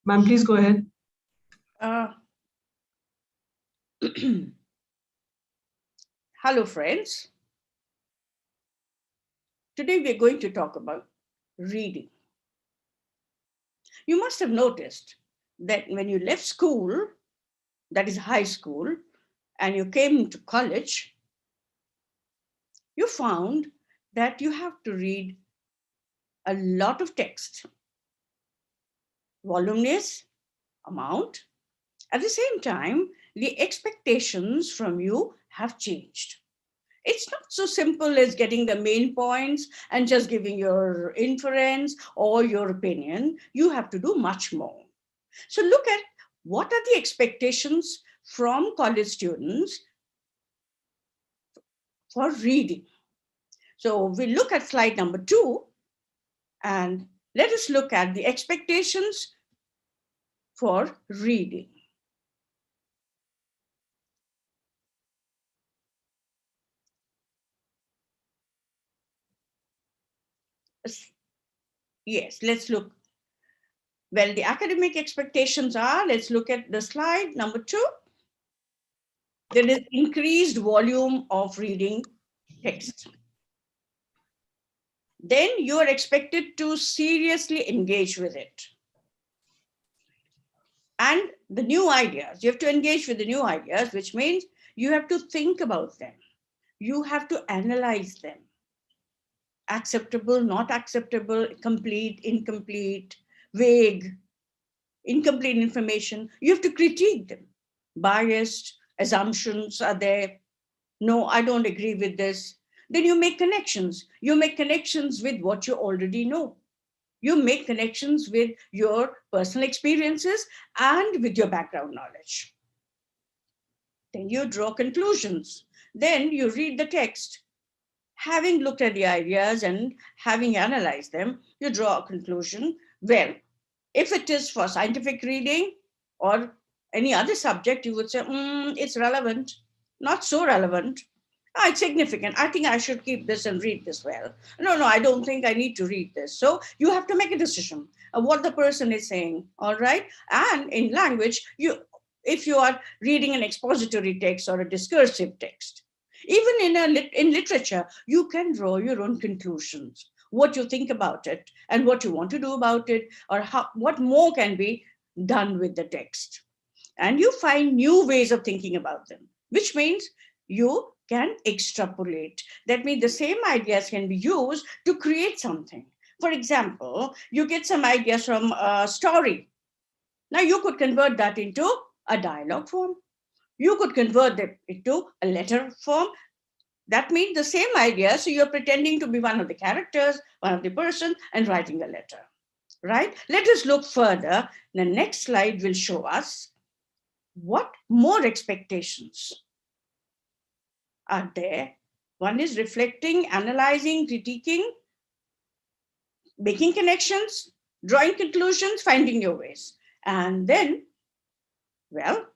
Ma'am, please go ahead. Hello, friends. Today we're going to talk about reading. You must have noticed that when you left school, that is high school, and you came to college, you found that you have to read a lot of text, voluminous amount. At the same time, the expectations from you have changed. It's not so simple as getting the main points and just giving your inference or your opinion. You have to do much more. So look at what are the expectations from college students for reading. So we look at slide number 2 and let us look at the expectations for reading. Yes, let's look. Well, the academic expectations are, let's look at the slide number 2. There is increased volume of reading text. Then you are expected to seriously engage with it. And the new ideas, you have to engage with the new ideas, which means you have to think about them. You have to analyze them. Acceptable, not acceptable, complete, incomplete, vague, incomplete information. You have to critique them. Biased assumptions are there. No, I don't agree with this. Then you make connections. You make connections with what you already know. You make connections with your personal experiences and with your background knowledge. Then you draw conclusions. Then you read the text. Having looked at the ideas and having analyzed them, you draw a conclusion. Well, if it is for scientific reading or any other subject, you would say, it's relevant, not so relevant. It's significant. I think I should keep this and read this well. No, I don't think I need to read this. So you have to make a decision of what the person is saying, all right? And in language, if you are reading an expository text or a discursive text, even in literature, you can draw your own conclusions, what you think about it and what you want to do about it, or what more can be done with the text. And you find new ways of thinking about them, which means you can extrapolate. That means the same ideas can be used to create something. For example, you get some ideas from a story. Now you could convert that into a dialogue form. You could convert it into a letter form. That means the same idea. So you're pretending to be one of the characters, one of the person, and writing a letter, right? Let us look further. The next slide will show us what more expectations are there. One is reflecting, analyzing, critiquing, making connections, drawing conclusions, finding your ways. And then, well,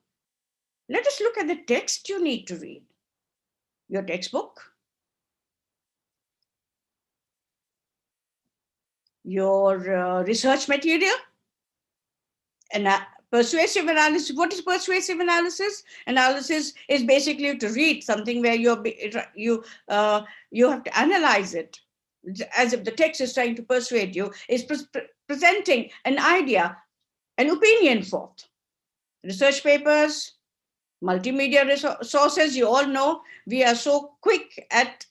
let us look at the text you need to read. Your textbook, your research material, and persuasive analysis. What is persuasive analysis? Analysis is basically to read something where you have to analyze it as if the text is trying to persuade you, is presenting an idea, an opinion forth. Research papers, multimedia sources, you all know we are so quick at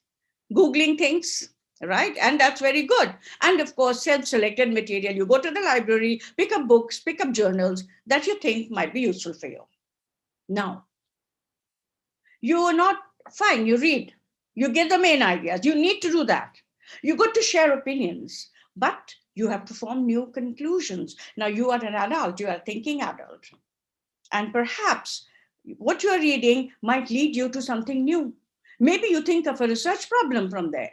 Googling things, right? And that's very good. And of course, self-selected material. You go to the library, pick up books, pick up journals that you think might be useful for you. Now, you are not fine, you read, you get the main ideas. You need to do that. You got to share opinions, but you have to form new conclusions. Now you are an adult, you are a thinking adult. And perhaps what you are reading might lead you to something new. Maybe you think of a research problem from there.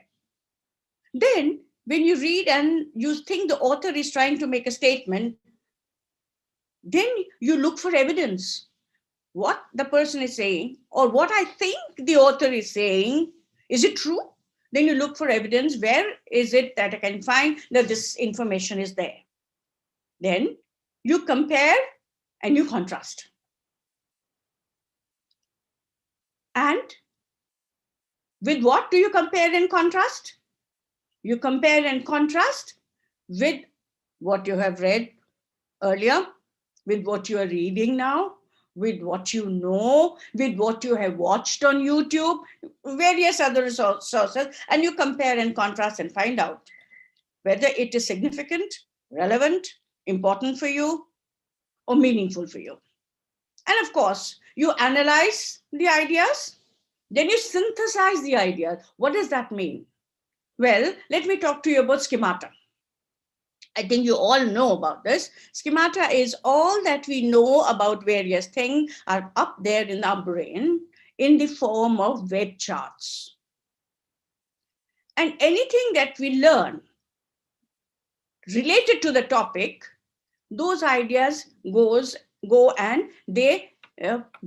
Then when you read and you think the author is trying to make a statement, then you look for evidence. What the person is saying, or what I think the author is saying, is it true? Then you look for evidence. Where is it that I can find that this information is there? Then You compare and you contrast. And with what do you compare and contrast? You compare and contrast with what you have read earlier, with what you are reading now, with what you know, with what you have watched on YouTube, various other sources, and you compare and contrast and find out whether it is significant, relevant, important for you, or meaningful for you. And of course, you analyze the ideas, then you synthesize the ideas. What does that mean? Well, let me talk to you about schemata. I think you all know about this. Schemata is all that we know about various things are up there in our brain in the form of web charts. And anything that we learn related to the topic, those ideas go and they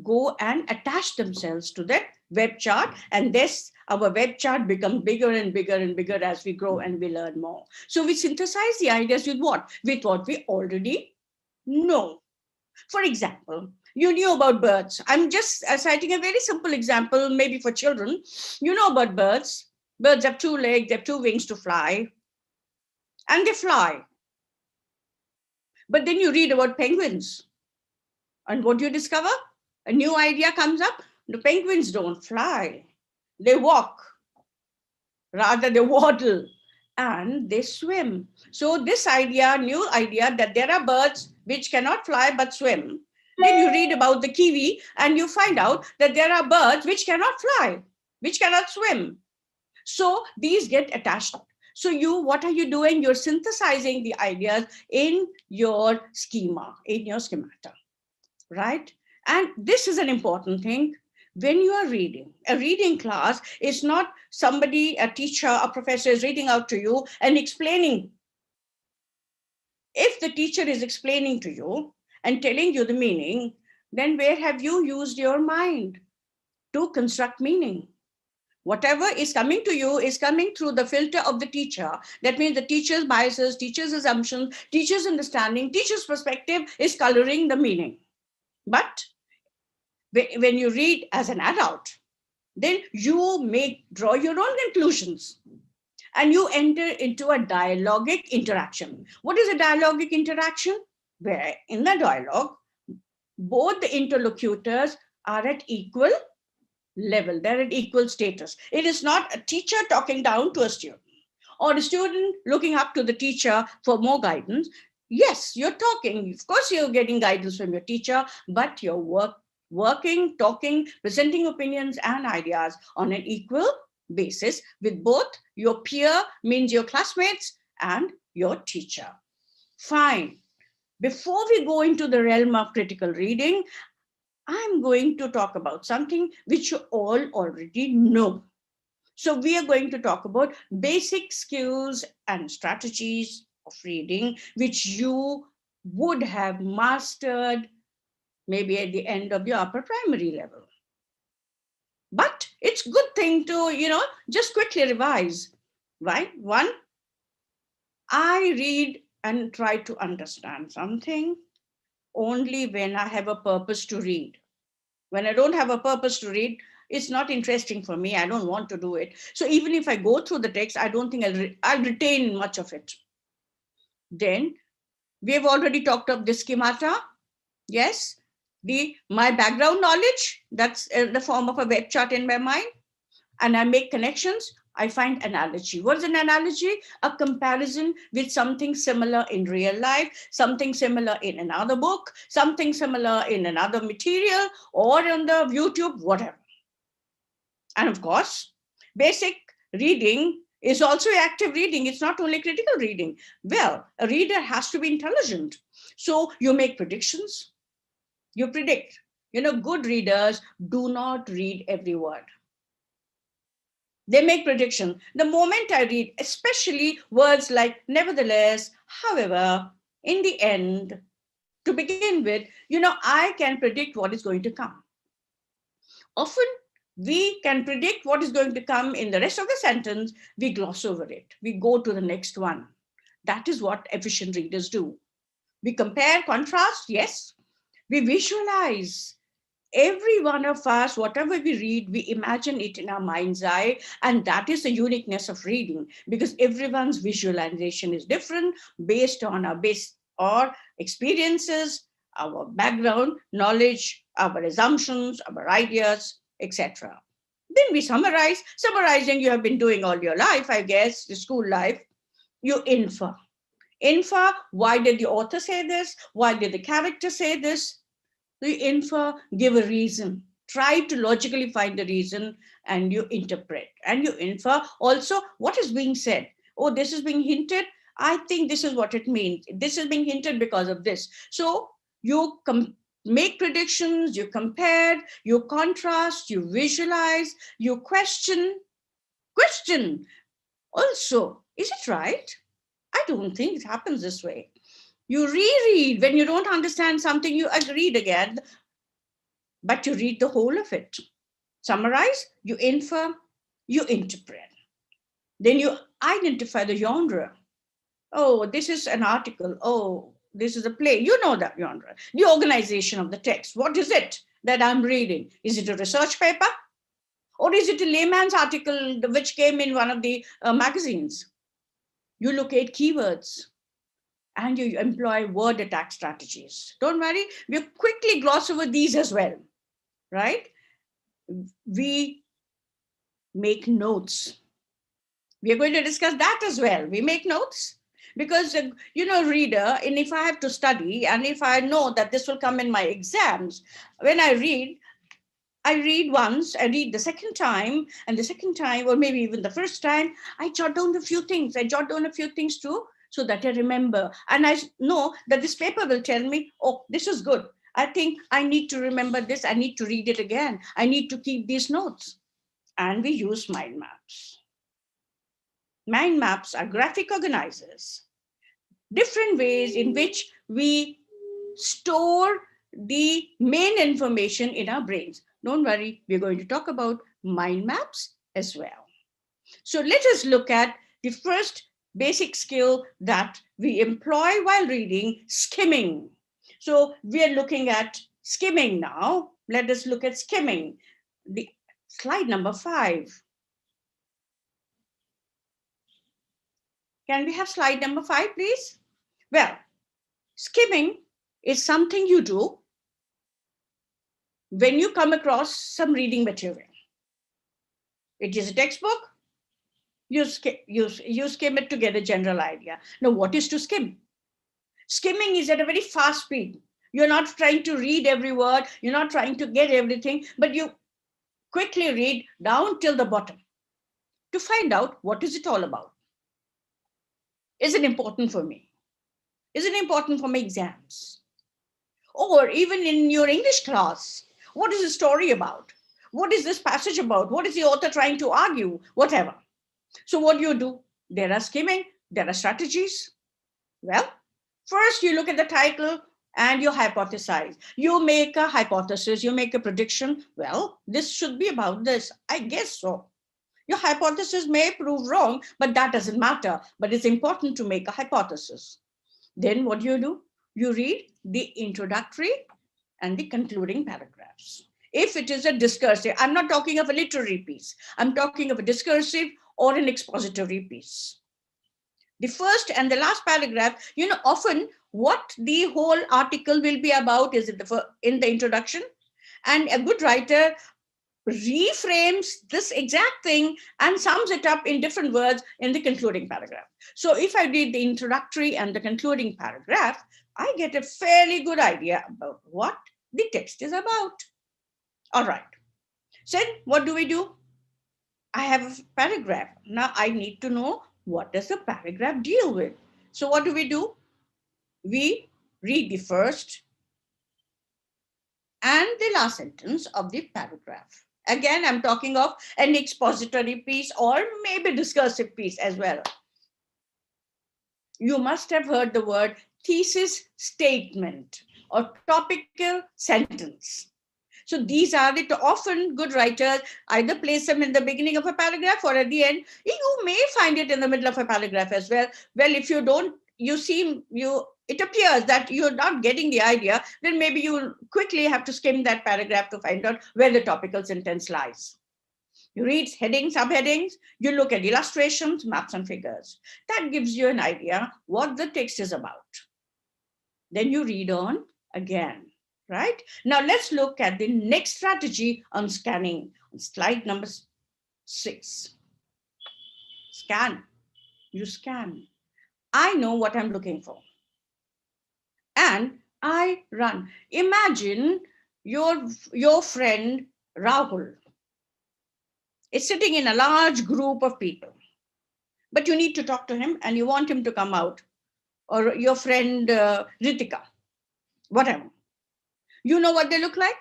go and attach themselves to that web chart, and this our web chart becomes bigger and bigger and bigger as we grow and we learn more. So we synthesize the ideas with what? With what we already know. For example, you knew about birds. I'm just citing a very simple example, maybe for children. You know about birds. Birds have two legs, they have two wings to fly, and they fly. But then you read about penguins. And what do you discover? A new idea comes up. The penguins don't fly. They walk. Rather, they waddle and they swim. So this idea, new idea that there are birds which cannot fly but swim. Then you read about the kiwi and you find out that there are birds which cannot fly, which cannot swim. So these get attached. So what are you doing? You're synthesizing the ideas in your schema, in your schemata, right? And this is an important thing. When you are reading, a reading class is not somebody, a teacher, a professor is reading out to you and explaining. If the teacher is explaining to you and telling you the meaning, then where have you used your mind to construct meaning? Whatever is coming to you is coming through the filter of the teacher. That means the teacher's biases, teacher's assumptions, teacher's understanding, teacher's perspective is coloring the meaning. But when you read as an adult, then you draw your own conclusions and you enter into a dialogic interaction. What is a dialogic interaction? Where in the dialogue, both the interlocutors are at equal level, they're at equal status. It is not a teacher talking down to a student or a student looking up to the teacher for more guidance. Yes, you're talking. Of course, you're getting guidance from your teacher, but you're working, talking, presenting opinions and ideas on an equal basis with both your peer, means your classmates, and your teacher. Fine. Before we go into the realm of critical reading, I'm going to talk about something which you all already know. So we are going to talk about basic skills and strategies of reading, which you would have mastered maybe at the end of your upper primary level. But it's a good thing to, just quickly revise, right? One, I read and try to understand something only when I have a purpose to read. When I don't have a purpose to read, it's not interesting for me. I don't want to do it. So even if I go through the text, I don't think I'll retain much of it. Then we have already talked of the schemata. Yes, my background knowledge, that's in the form of a web chart in my mind. And I make connections. I find analogy. What is an analogy? A comparison with something similar in real life, something similar in another book, something similar in another material, or on the YouTube, whatever. And of course, basic reading is also active reading. It's not only critical reading. Well, a reader has to be intelligent. So you make predictions. You predict. Good readers do not read every word. They make prediction. The moment I read, especially words like nevertheless, however, in the end, to begin with, I can predict what is going to come. Often we can predict what is going to come in the rest of the sentence. We gloss over it. We go to the next one. That is what efficient readers do. We compare, contrast, yes. We visualize. Every one of us, whatever we read, we imagine it in our mind's eye. And that is the uniqueness of reading, because everyone's visualization is different based on our base or experiences, our background, knowledge, our assumptions, our ideas, etc. Then we summarize. Summarizing, you have been doing all your life, I guess, the school life. You infer. Infer, why did the author say this? Why did the character say this? You infer, give a reason. Try to logically find the reason and you interpret. And you infer also what is being said. Oh, this is being hinted. I think this is what it means. This is being hinted because of this. So you make predictions, you compare, you contrast, you visualize, you question. Question also, is it right? I don't think it happens this way. You reread. When you don't understand something, you read again, but you read the whole of it. Summarize, you infer, you interpret. Then you identify the genre. Oh, this is an article. Oh, this is a play. You know that genre. The organization of the text. What is it that I'm reading? Is it a research paper? Or is it a layman's article which came in one of the magazines? You locate keywords and you employ word attack strategies. Don't worry, we'll quickly gloss over these as well, right? We make notes. We are going to discuss that as well. We make notes because, reader, and if I have to study and if I know that this will come in my exams, when I read once, I read the second time, and the second time, or maybe even the first time, I jot down a few things. I jot down a few things too, so that I remember. And I know that this paper will tell me, oh, this is good. I think I need to remember this. I need to read it again. I need to keep these notes. And we use mind maps. Mind maps are graphic organizers, different ways in which we store the main information in our brains. Don't worry, we're going to talk about mind maps as well. So let us look at the first basic skill that we employ while reading, skimming. So we are looking at skimming now. Let us look at skimming. The slide number 5. Can we have slide number 5, please? Well, skimming is something you do when you come across some reading material. It is a textbook. You skim it to get a general idea. Now, what is to skim? Skimming is at a very fast speed. You're not trying to read every word. You're not trying to get everything, but you quickly read down till the bottom to find out what is it all about. Is it important for me? Is it important for my exams? Or even in your English class, what is the story about? What is this passage about? What is the author trying to argue? Whatever. So what do you do? There are skimming, there are strategies. Well, first you look at the title and you hypothesize. You make a hypothesis, you make a prediction. Well, this should be about this. I guess so. Your hypothesis may prove wrong, but that doesn't matter. But it's important to make a hypothesis. Then what do? You read the introductory and the concluding paragraphs. If it is a discursive, I'm not talking of a literary piece. I'm talking of a discursive or an expository piece. The first and the last paragraph, often what the whole article will be about is in the introduction. And a good writer reframes this exact thing and sums it up in different words in the concluding paragraph. So if I read the introductory and the concluding paragraph, I get a fairly good idea about what the text is about. All right. So what do? I have a paragraph. Now I need to know what does the paragraph deal with. So what do? We read the first and the last sentence of the paragraph. Again, I'm talking of an expository piece or maybe discursive piece as well. You must have heard the word thesis statement or topical sentence. So these are the often good writers either place them in the beginning of a paragraph or at the end. You may find it in the middle of a paragraph as well. Well, if you don't, it appears that you're not getting the idea, then maybe you'll quickly have to skim that paragraph to find out where the topical sentence lies. You read headings, subheadings, you look at illustrations, maps and figures. That gives you an idea what the text is about. Then you read on again, right? Now let's look at the next strategy on scanning, on slide number 6. Scan. You scan. I know what I'm looking for. And I run. Imagine your friend Rahul is sitting in a large group of people, but you need to talk to him and you want him to come out, or your friend Ritika, whatever. You know what they look like?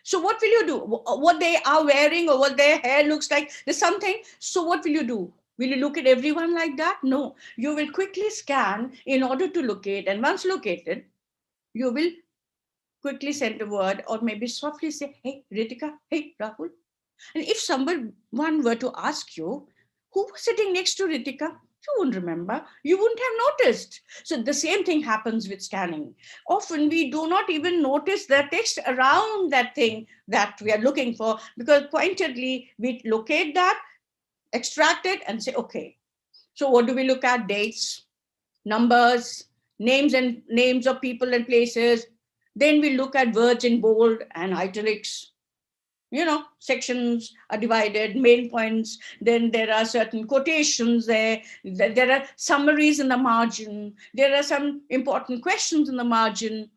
So what will you do? What they are wearing or what their hair looks like, there's something. So what will you do? Will you look at everyone like that? No. You will quickly scan in order to locate. And once located, you will quickly send a word or maybe softly say, hey, Ritika, hey, Rahul. And if someone were to ask you, who was sitting next to Ritika? You wouldn't remember. You wouldn't have noticed. So the same thing happens with scanning. Often we do not even notice the text around that thing that we are looking for, because pointedly we locate that, extract it and say, okay. So what do we look at? Dates, numbers, names of people and places. Then we look at words in bold and italics. Sections are divided, main points, then there are certain quotations there are summaries in the margin, there are some important questions in the margin,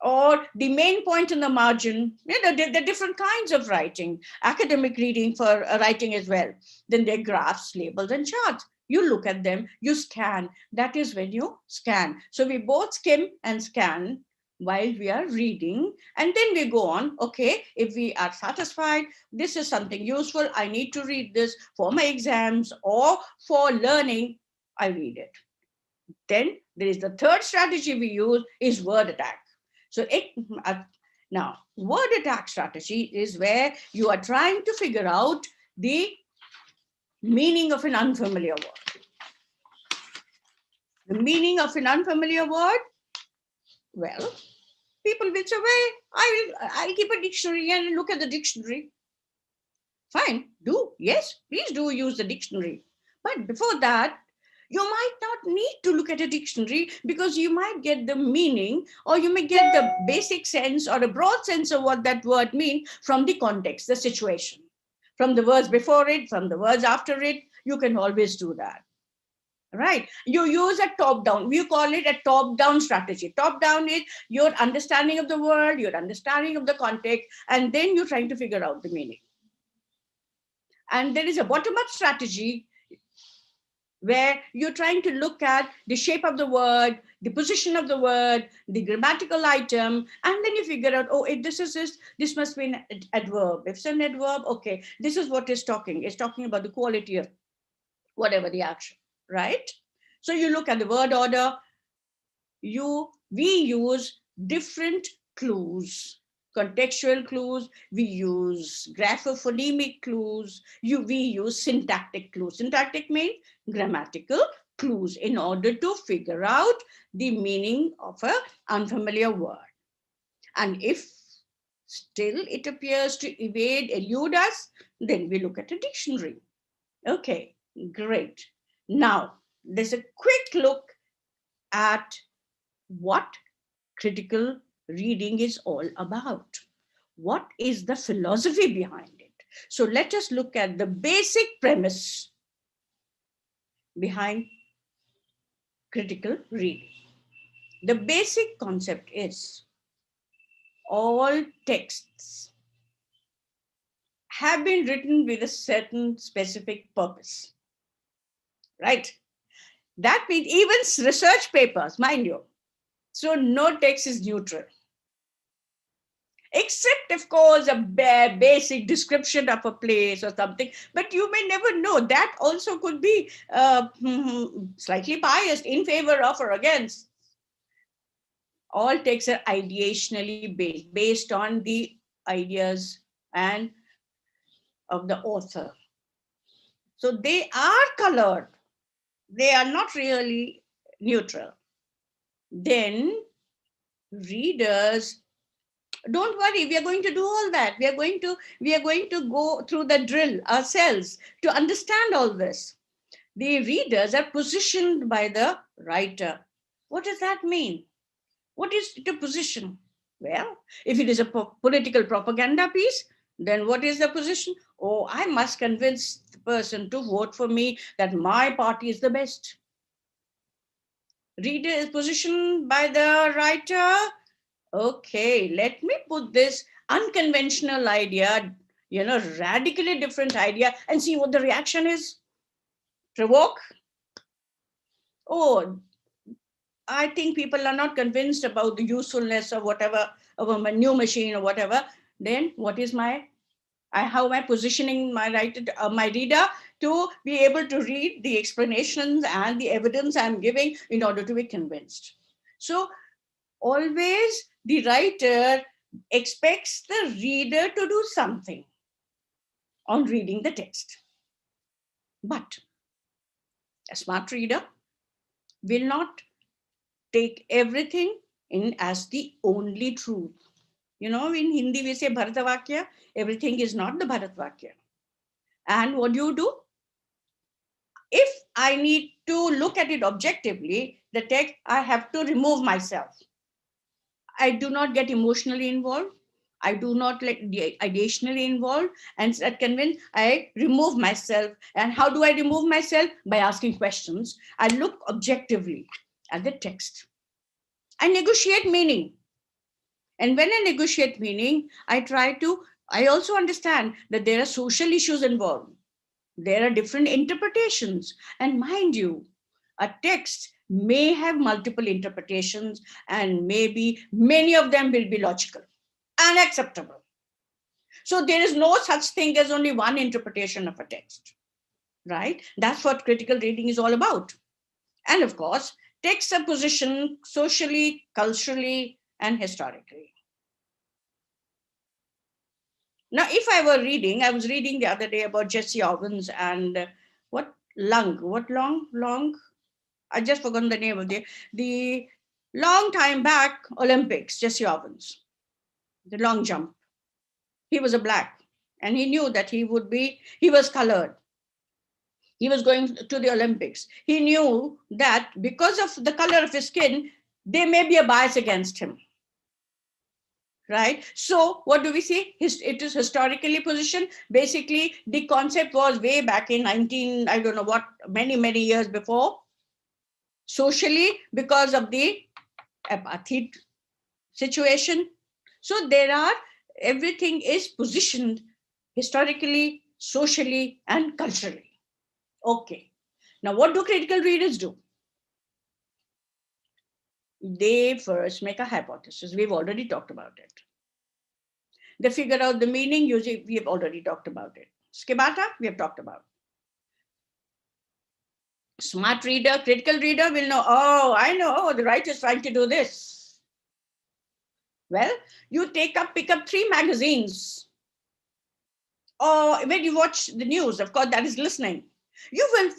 or the main point in the margin. There are different kinds of writing, academic reading for writing as well. Then there are graphs, labels, and charts. You look at them, you scan. That is when you scan. So we both skim and scan while we are reading, and then we go on. Okay, if we are satisfied, this is something useful, I need to read this for my exams or for learning, I read it. Then there is the third strategy we use is word attack. So now word attack strategy is where you are trying to figure out the meaning of an unfamiliar word. The meaning of an unfamiliar word, well, people will say, well, I'll keep a dictionary and look at the dictionary. Fine, yes, please do use the dictionary. But before that, you might not need to look at a dictionary, because you might get the meaning, or you may get the basic sense or a broad sense of what that word means from the context, the situation, from the words before it, from the words after it. You can always do that. Right? You use a top-down. We call it a top-down strategy. Top-down is your understanding of the word, your understanding of the context, and then you're trying to figure out the meaning. And there is a bottom-up strategy where you're trying to look at the shape of the word, the position of the word, the grammatical item, and then you figure out, oh, if this must be an adverb. If it's an adverb, okay, this is what it's talking. It's talking about the quality of whatever the action, right? So you look at the word order. We use different clues. Contextual clues, we use graphophonemic clues, we use syntactic clues. Syntactic means grammatical clues in order to figure out the meaning of an unfamiliar word. And if still it appears to elude us, then we look at a dictionary. Okay, great. Now, there's a quick look at what critical reading is all about. What is the philosophy behind it? So let us look at the basic premise behind critical reading. The basic concept is all texts have been written with a certain specific purpose, right? That means even research papers, mind you. So no text is neutral. Except, of course, a bare basic description of a place or something. But you may never know. That also could be slightly biased in favor of or against. All texts are ideationally based on the ideas and of the author. So they are colored. They are not really neutral. then readers, don't worry, we are going to do all that. We are going to go through the drill ourselves to understand all this. The readers are positioned by the writer. What does that mean? What is the position? Well, if it is a political propaganda piece, then what is the position? Oh, I must convince the person to vote for me, that my party is the best. Reader is positioned by the writer. Okay, let me put this unconventional idea, radically different idea, and see what the reaction is. Provoke. Oh, I think people are not convinced about the usefulness of whatever, of a new machine or whatever. Then what is how am I positioning my reader to be able to read the explanations and the evidence I'm giving in order to be convinced? So always the writer expects the reader to do something on reading the text. But a smart reader will not take everything in as the only truth. In Hindi we say Bharatavakya, everything is not the Bharatavakya. And what do? If I need to look at it objectively, the text, I have to remove myself. I do not get emotionally involved. I do not get ideationally involved, and that convince, I remove myself. And how do I remove myself? By asking questions. I look objectively at the text. I negotiate meaning. And when I negotiate meaning, I also understand that there are social issues involved. There are different interpretations. And mind you, a text may have multiple interpretations, and maybe many of them will be logical and acceptable. So there is no such thing as only one interpretation of a text, right? That's what critical reading is all about. And of course, texts are positioned socially, culturally, and historically. Now, if I was reading the other day about Jesse Owens and long, I just forgotten the name of the long time back Olympics, Jesse Owens, the long jump. He was a black, and he knew that he was colored. He was going to the Olympics. He knew that because of the color of his skin, there may be a bias against him. Right? So what do we see? It is historically positioned. Basically, the concept was way back in many years before. Socially, because of the apartheid situation. So everything is positioned historically, socially, and culturally. Okay. Now, what do critical readers do? They first make a hypothesis. We've already talked about it. They figure out the meaning using, we have already talked about it. Schemata, we have talked about. Smart reader, critical reader will know, oh, I know, the writer is trying to do this. Well, you pick up 3 magazines. Or when you watch the news, of course, that is listening. You will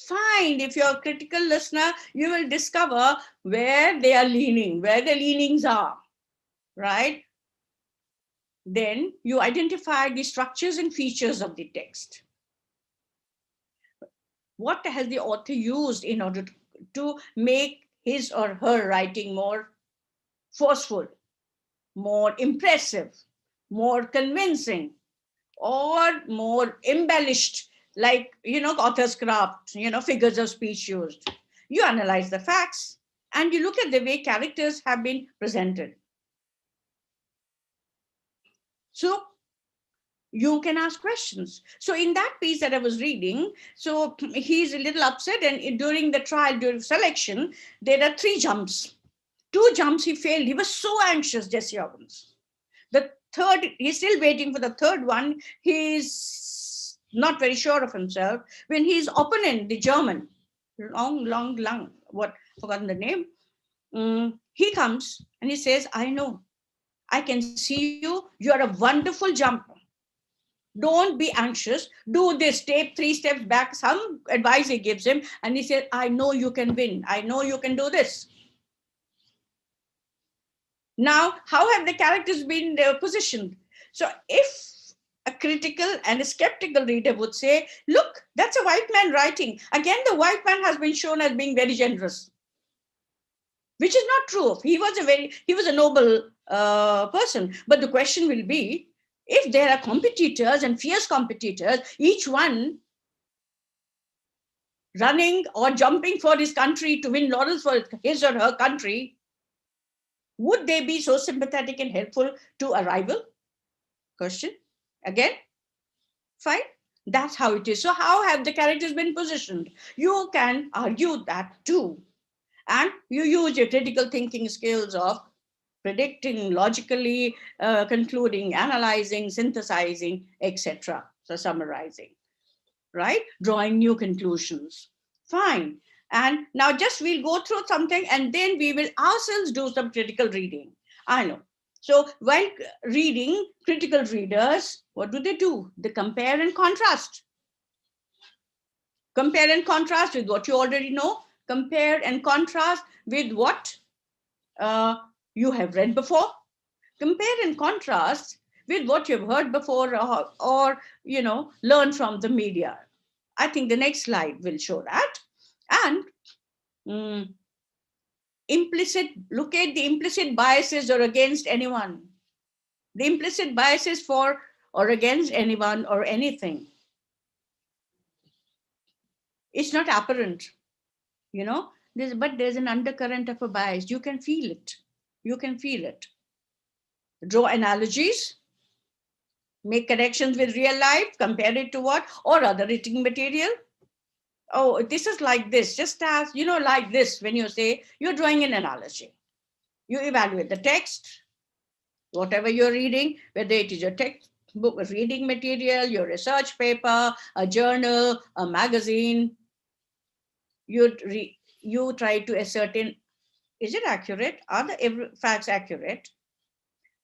find, if you're a critical listener, you will discover where they are leaning, where the leanings are, right? Then you identify the structures and features of the text. What has the author used in order to make his or her writing more forceful, more impressive, more convincing, or more embellished, like, author's craft, figures of speech used. You analyze the facts and you look at the way characters have been presented. So you can ask questions. So in that piece that I was reading, so he's a little upset, and during the trial, during selection, there are 3 jumps. 2 jumps he failed. He was so anxious, Jesse Owens. The third, he's still waiting for the third one. He's not very sure of himself. When his opponent, the German, forgotten the name, he comes and he says, I know, I can see you. You are a wonderful jumper. Don't be anxious. Do this, take 3 steps back. Some advice he gives him, and he said, I know you can win. I know you can do this. Now, how have the characters been positioned? So if a critical and a skeptical reader would say, look, that's a white man writing. Again, the white man has been shown as being very generous, which is not true. He was a noble person. But the question will be, if there are competitors and fierce competitors, each one running or jumping for his country to win laurels for his or her country, would they be so sympathetic and helpful to a rival? Question. Again, fine. That's how it is. So how have the characters been positioned? You can argue that too. And you use your critical thinking skills of predicting, logically concluding, analyzing, synthesizing, etc. So summarizing, right? Drawing new conclusions. Fine. And now just we'll go through something and then we will ourselves do some critical reading. I know. So while reading, critical readers, what do? They compare and contrast. Compare and contrast with what you already know. Compare and contrast with what you have read before. Compare and contrast with what you've heard before or learn from the media. I think the next slide will show that. And look at the implicit biases or against anyone. The implicit biases for or against anyone or anything. It's not apparent, but there's an undercurrent of a bias. You can feel it. You can feel it. Draw analogies, make connections with real life, compare it to what? Or other written material. Oh, this is like this, just as, like this, when you say you're drawing an analogy. You evaluate the text, whatever you're reading, whether it is your textbook, reading material, your research paper, a journal, a magazine. You try to ascertain, is it accurate? Are the facts accurate?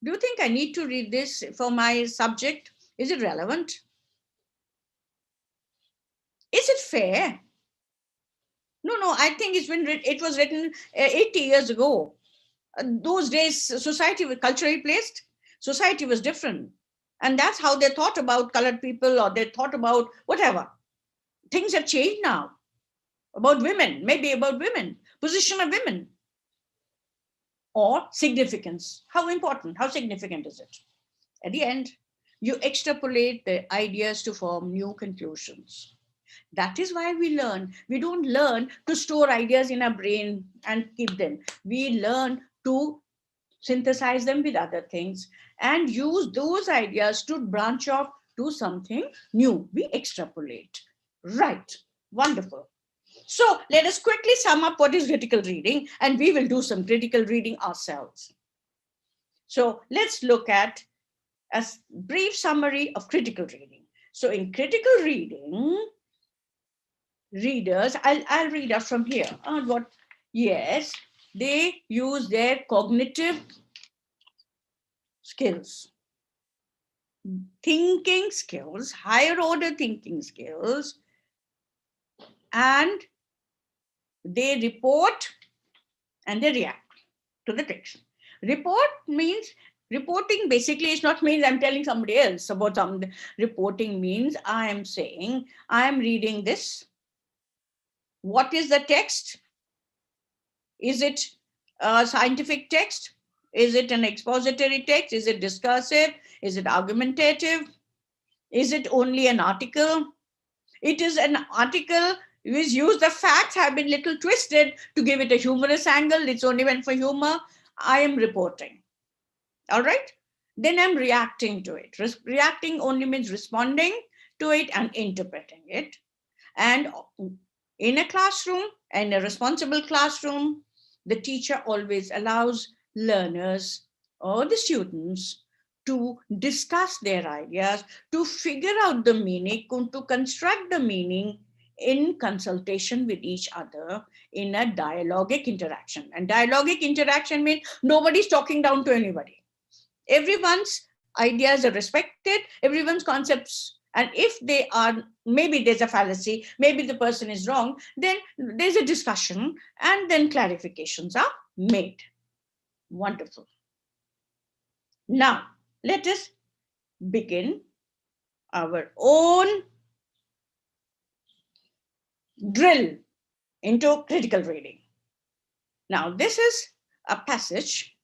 Do you think I need to read this for my subject? Is it relevant? Is it fair? No, I think it was written 80 years ago. Those days, society was culturally placed. Society was different. And that's how they thought about colored people, or they thought about whatever. Things have changed now. About women, maybe about women, position of women. Or significance. How important, how significant is it? At the end, you extrapolate the ideas to form new conclusions. That is why we learn. We don't learn to store ideas in our brain and keep them. We learn to synthesize them with other things and use those ideas to branch off to something new. We extrapolate. Right. Wonderful. So let us quickly sum up what is critical reading, and we will do some critical reading ourselves. So let's look at a brief summary of critical reading. So in critical reading, readers, I'll read out from here. Yes, they use their cognitive skills, thinking skills, higher order thinking skills, and they report and they react to the text. Reporting basically is not means I'm telling somebody else about something. Reporting means I am saying, I am reading this. What is the text? Is it a scientific text? Is it an expository text? Is it discursive? Is it argumentative? Is it only an article? It is an article which use the facts have been little twisted to give it a humorous angle. It's only meant for humor. I am reporting. All right. Then I'm reacting to it. Reacting only means responding to it and interpreting it. And in a classroom, and a responsible classroom, the teacher always allows learners or the students to discuss their ideas, to figure out the meaning, to construct the meaning in consultation with each other in a dialogic interaction. And dialogic interaction means nobody's talking down to anybody. Everyone's ideas are respected, everyone's concepts, and if they are, maybe there's a fallacy, maybe the person is wrong, then there's a discussion and then clarifications are made. Wonderful. Now, let us begin our own drill into critical reading. Now, this is a passage.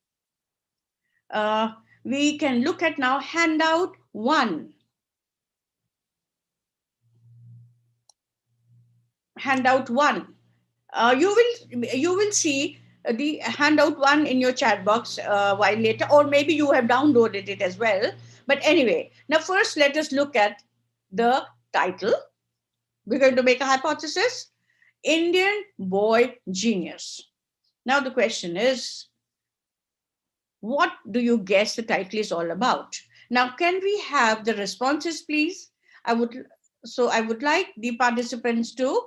We can look at now handout 1. Handout 1. You will see the handout 1 in your chat box while later, or maybe you have downloaded it as well. But anyway, now first let us look at the title. We're going to make a hypothesis. Indian boy genius. Now the question is, what do you guess the title is all about? Now, can we have the responses, please? I would like the participants to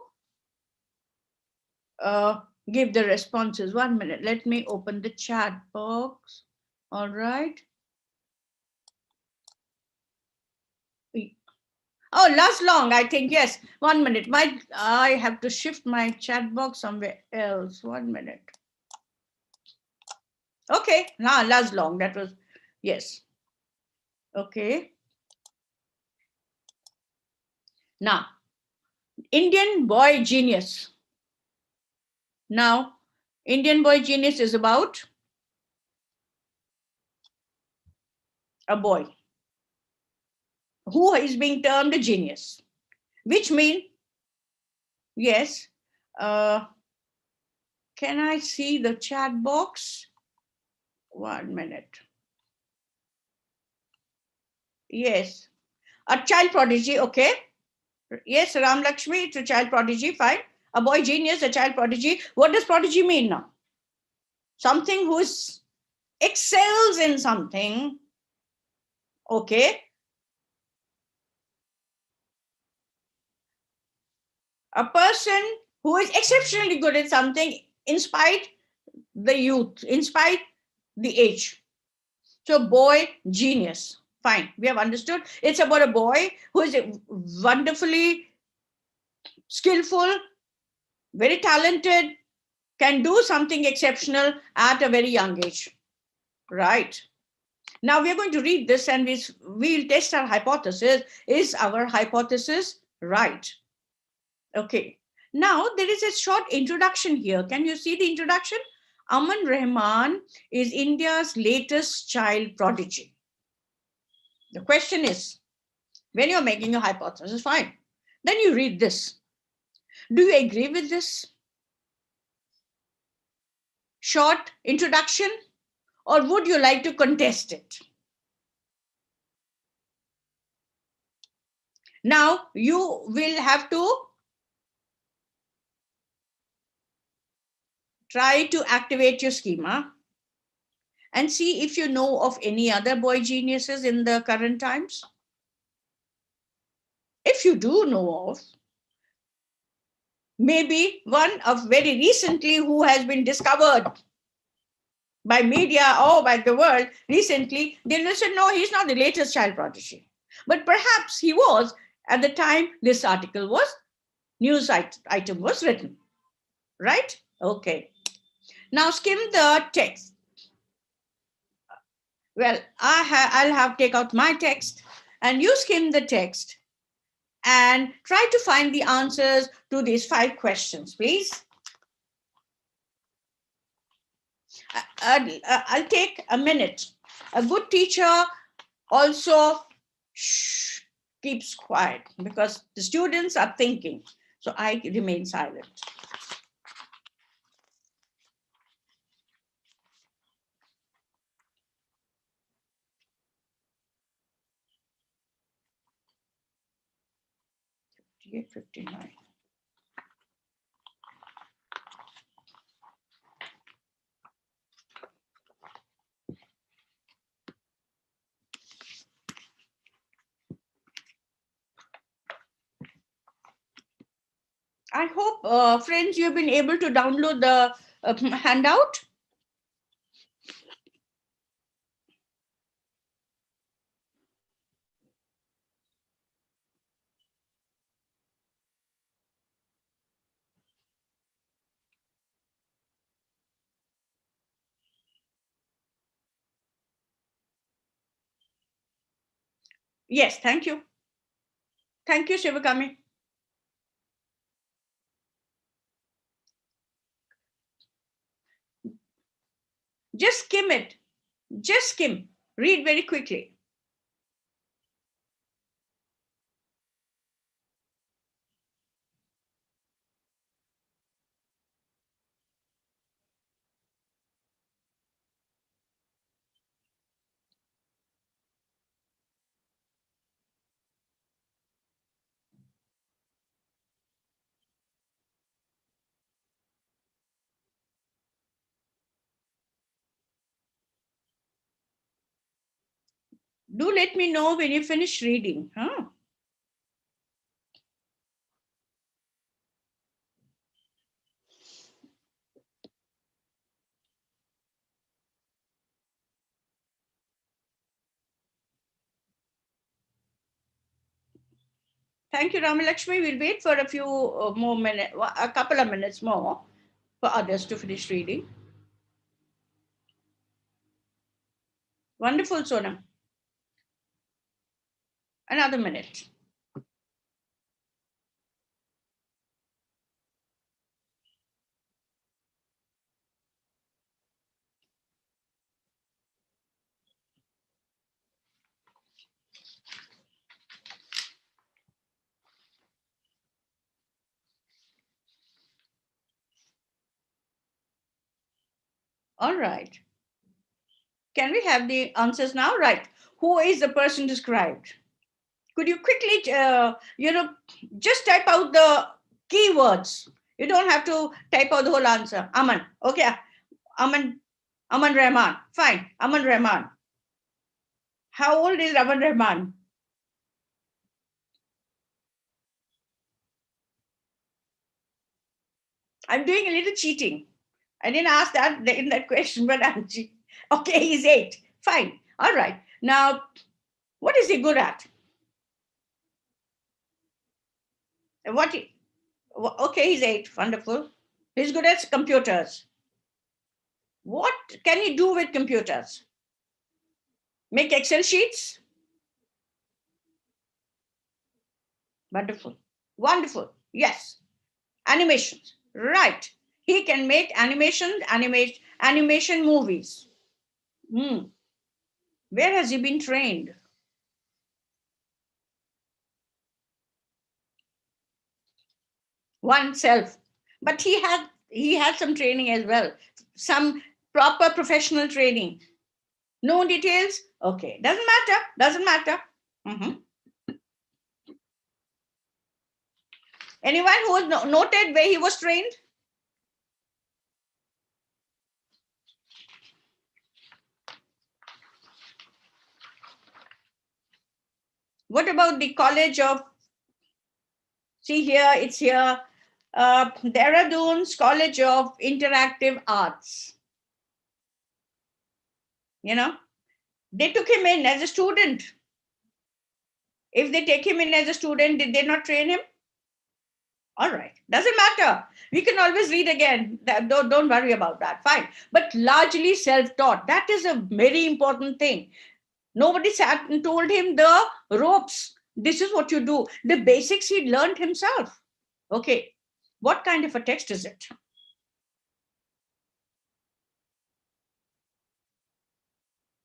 uh, give the responses. 1 minute. Let me open the chat box. All right. Oh, last long, I think, yes. 1 minute. I have to shift my chat box somewhere else. 1 minute. Okay, now last long. That was, yes. Okay. Now, Indian boy genius. Now, Indian boy genius is about a boy who is being termed a genius, which means, yes, can I see the chat box? 1 minute. Yes, a child prodigy, okay. Yes, Ram Lakshmi, it's a child prodigy, fine. A boy genius, a child prodigy. What does prodigy mean now? Something who excels in something, okay. A person who is exceptionally good at something in spite the youth, in spite the age. So boy genius, fine, we have understood. It's about a boy who is wonderfully skillful, very talented, can do something exceptional at a very young age, right? Now we are going to read this and we'll test our hypothesis. Is our hypothesis right? Okay. Now there is a short introduction here. Can you see the introduction? Aman Rahman is India's latest child prodigy. The question is, when you're making a hypothesis, fine. Then you read this. Do you agree with this short introduction, or would you like to contest it? Now you will have to try to activate your schema and see if you know of any other boy geniuses in the current times. If you do know of, maybe one of very recently who has been discovered by media or by the world recently, they'll say, no, he's not the latest child prodigy. But perhaps he was at the time this article was, news item was written, right? Okay. Now skim the text. Well, I'll have take out my text and you skim the text and try to find the answers to these 5 questions, please. I'll take a minute. A good teacher also keeps quiet because the students are thinking. So I remain silent. Fifty-eight, 59. I hope, friends, you've been able to download the handout. Yes, thank you. Thank you, Shivakami. Just skim it. Just skim. Read very quickly. Do let me know when you finish reading. Huh? Thank you, Ramalakshmi. We'll wait for a few more minutes, a couple of minutes more for others to finish reading. Wonderful, Sonam. Another minute. All right. Can we have the answers now? Right. Who is the person described? Could you quickly, just type out the keywords? You don't have to type out the whole answer. Aman. Okay. Aman. Aman Rahman. Fine. Aman Rahman. How old is Aman Rahman? I'm doing a little cheating. I didn't ask that in that question, but I'm okay. He's 8. Fine. All right. Now, what is he good at? What? Okay, he's 8. Wonderful. He's good at computers. What can he do with computers? Make Excel sheets? Wonderful. Wonderful. Yes. Animations. Right. He can make animations, animation movies. Hmm. Where has he been trained? Oneself. But he had some training as well. Some proper professional training. No details? Okay. Doesn't matter. Doesn't matter. Mhm. Anyone who has noted where he was trained? What about the College of, see here, it's here, Dehradun's College of Interactive Arts. You know, they took him in as a student. If they take him in as a student, did they not train him? All right, doesn't matter. We can always read again. Don't worry about that. Fine. But largely self-taught. That is a very important thing. Nobody sat and told him the ropes. This is what you do. The basics he learned himself. Okay. What kind of a text is it?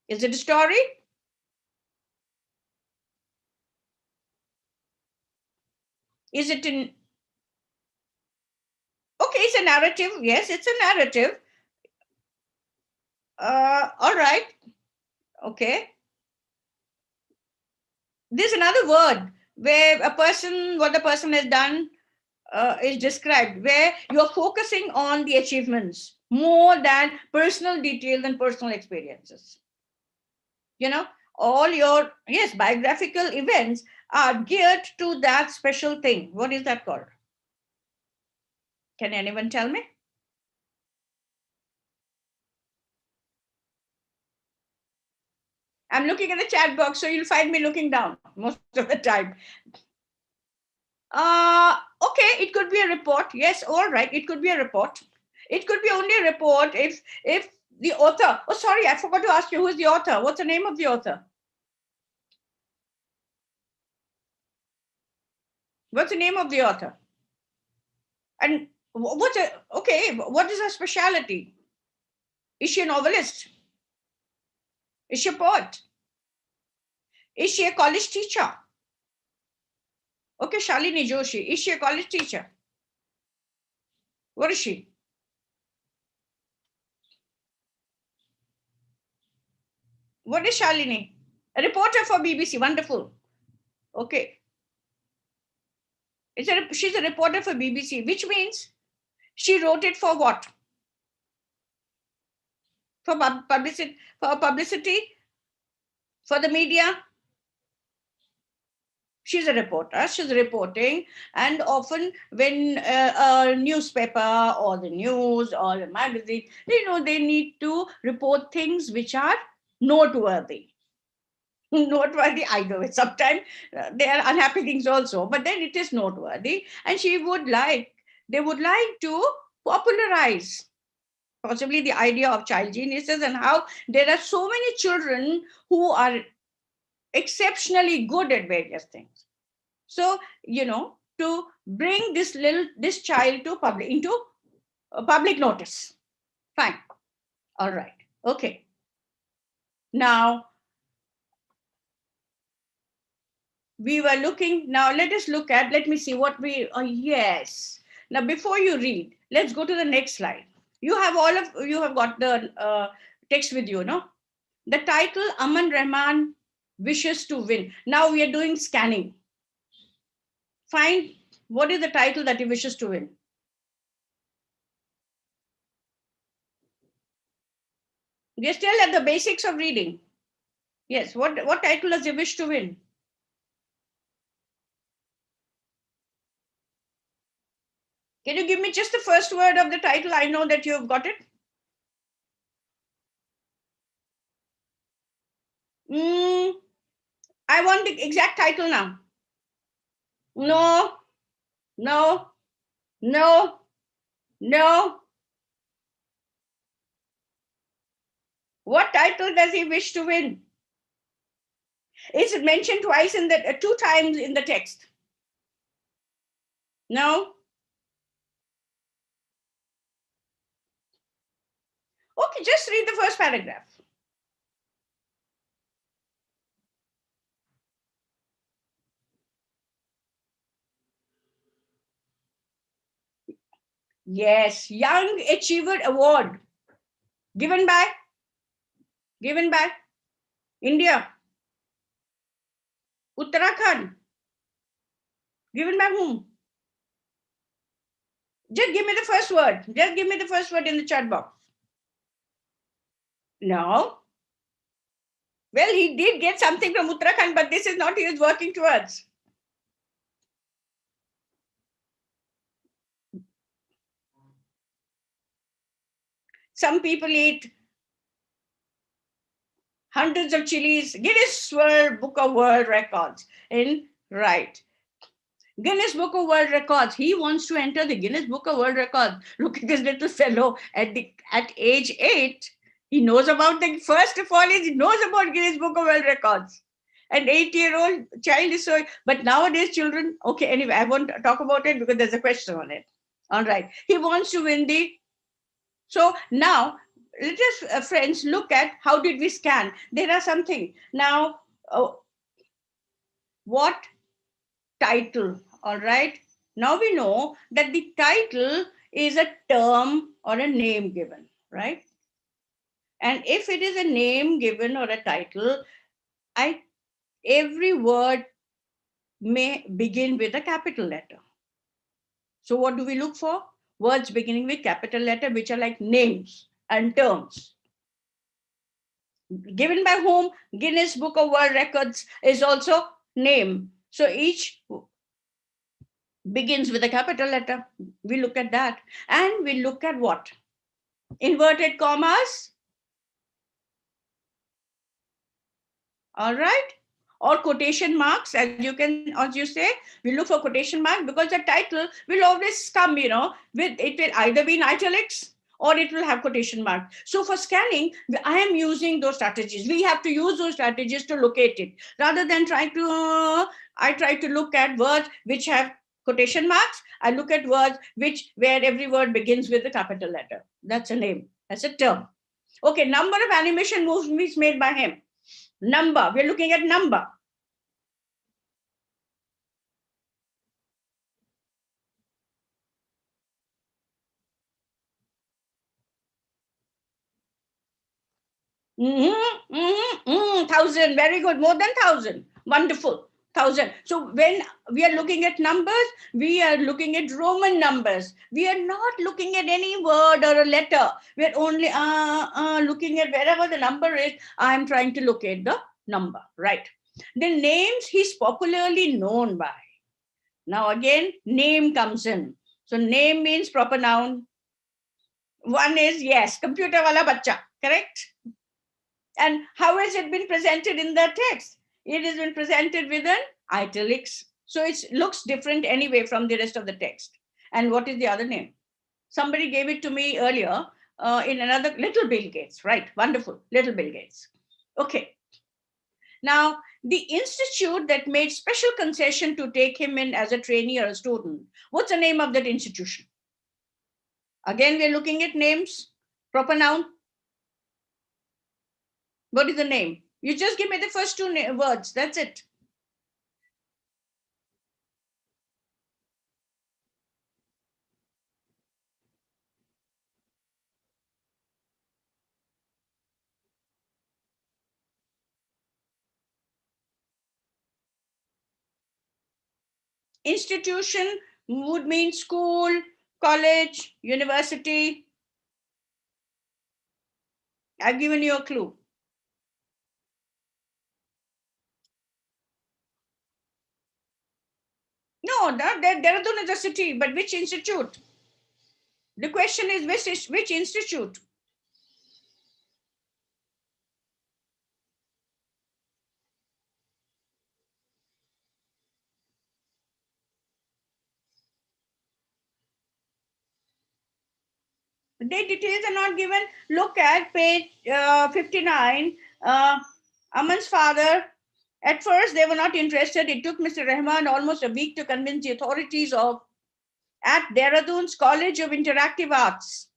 Is it a story? Is it in? Okay, it's a narrative. Yes, it's a narrative. All right. Okay. There's another word where what the person has done is described, where you're focusing on the achievements more than personal details and personal experiences. You know, all your, yes, biographical events are geared to that special thing. What is that called? Can anyone tell me? I'm looking at the chat box, so you'll find me looking down most of the time. Okay, it could be a report. Yes, all right, it could be a report. It could be only a report if the author. Oh, sorry, I forgot to ask you who's the author. What's the name of the author? What's the name of the author? And what is her specialty? Is she a novelist? Is she a poet? Is she a college teacher? Okay, Shalini Joshi. Is she a college teacher? What is she? What is Shalini? A reporter for BBC. Wonderful. Okay. She's a reporter for BBC, which means she wrote it for what? For publicity, for the media. She's a reporter. She's reporting, and often when a newspaper or the news or a magazine, they need to report things which are noteworthy. Noteworthy, I know it. Sometimes there are unhappy things also, but then it is noteworthy, and they would like to popularize possibly the idea of child geniuses and how there are so many children who are exceptionally good at various things. So, to bring this child to into public notice. Fine. All right. Okay. Now, we were looking, now let me see what yes. Now, before you read, let's go to the next slide. You have got the text with you, no? The title, Aman Rahman wishes to win. Now we are doing scanning. Find what is the title that he wishes to win. We are still at the basics of reading. Yes, what title does he wish to win? Can you give me just the first word of the title? I know that you have got it. I want the exact title now. No, no, no, no. What title does he wish to win? It's mentioned twice in the 2 times in the text. No. Okay, just read the first paragraph. Yes, Young Achiever Award given by India. Uttarakhand. Given by whom? Just give me the first word. Just give me the first word in the chat box. No. Well, he did get something from Uttarakhand, but this is not he is working towards. Some people eat hundreds of chilies. Guinness World Book of World Records. Right. Guinness Book of World Records. He wants to enter the Guinness Book of World Records. Look at this little fellow at age 8. He knows about first of all, he knows about Guinness Book of World Records. An 8-year-old child is so, but nowadays children, okay, anyway, I won't talk about it because there's a question on it. All right. He wants to win so now let us, friends, look at how did we scan. There are something. Now, what title? All right. Now we know that the title is a term or a name given, right? And if it is a name given or a title, every word may begin with a capital letter. So what do we look for? Words beginning with capital letter, which are like names and terms. Given by whom? Guinness Book of World Records is also name. So each begins with a capital letter. We look at that. And we look at what? Inverted commas. All right. Or quotation marks, as you say, we look for quotation mark because the title will always come, it will either be in italics or it will have quotation mark. So for scanning, I am using those strategies. We have to use those strategies to locate it rather than trying to I try to look at words which have quotation marks. I look at words where every word begins with a capital letter. That's a name. That's a term. Okay, number of animation movies made by him. Number. We're looking at number. Thousand. Very good. More than 1,000. Wonderful. 1,000. So when we are looking at numbers, we are looking at Roman numbers. We are not looking at any word or a letter. We are only looking at wherever the number is. I am trying to locate the number. Right. The names he's popularly known by. Now again, name comes in. So name means proper noun. One is, yes, computer wala bacha. Correct? And how has it been presented in the text? It has been presented with an italics. So it looks different anyway from the rest of the text. And what is the other name? Somebody gave it to me earlier in another, Little Bill Gates, right? Wonderful, Little Bill Gates. Okay. Now, the institute that made special concession to take him in as a trainee or a student, what's the name of that institution? Again, we're looking at names, proper noun. What is the name? You just give me the first two words. That's it. Institution would mean school, college, university. I've given you a clue. No, Dehradun is a city, but which institute? The question is which institute? The details are not given. Look at page 59. Aman's father, at first they were not interested. It took Mr. Rahman almost a week to convince the authorities at Dehradun's College of Interactive Arts.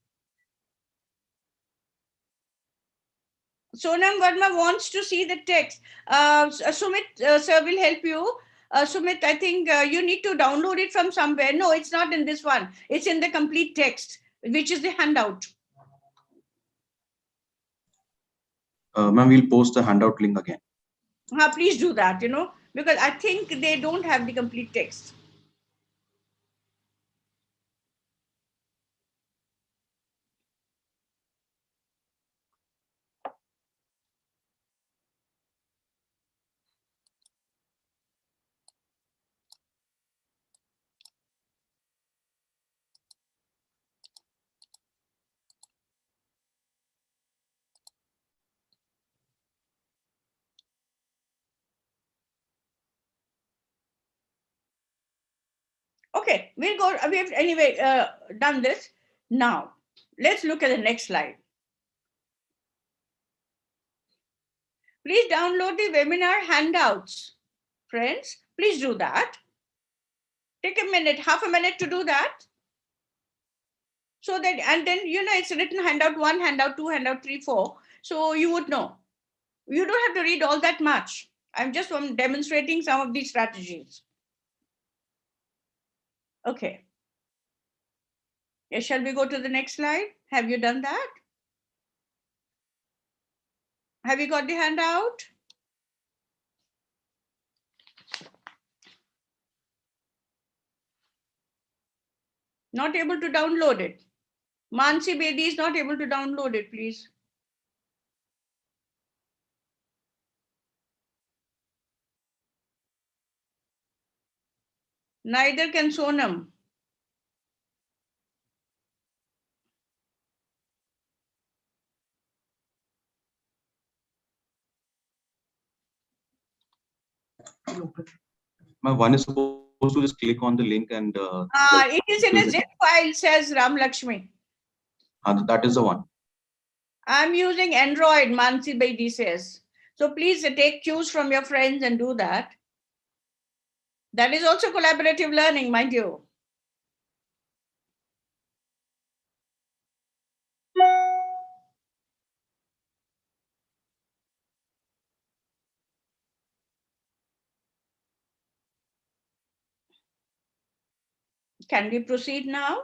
Sonam Verma wants to see the text. Sumit, sir will help you. Sumit, I think you need to download it from somewhere. No, it's not in this one. It's in the complete text, which is the handout. Ma'am, we'll post the handout link again. Please do that, because I think they don't have the complete text. Okay, we'll go. We've anyway done this. Now, let's look at the next slide. Please download the webinar handouts. Friends, please do that. Take a minute, half a minute to do that. So that, and then, it's written handout 1, handout 2, handout 3, 4. So you would know. You don't have to read all that much. I'm just demonstrating some of these strategies. Okay. Yes, shall we go to the next slide? Have you done that? Have you got the handout? Not able to download it. Mansi Bedi is not able to download it, please. Neither can Sonam. One is supposed to just click on the link and. It is in a zip file, says Ram Lakshmi. That is the one. I'm using Android, Mansi Bedi says. So please take cues from your friends and do that. That is also collaborative learning, mind you. Can we proceed now,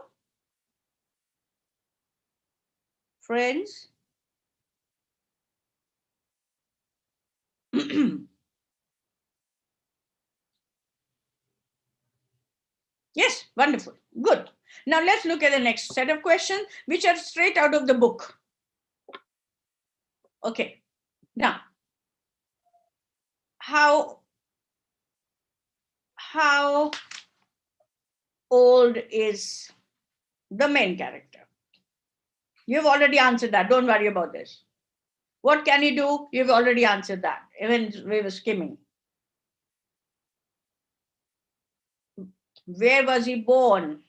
friends? Yes, wonderful. Good. Now let's look at the next set of questions, which are straight out of the book. Okay. Now, how old is the main character? You've already answered that. Don't worry about this. What can he do? You've already answered that. Even we were skimming. Where was he born?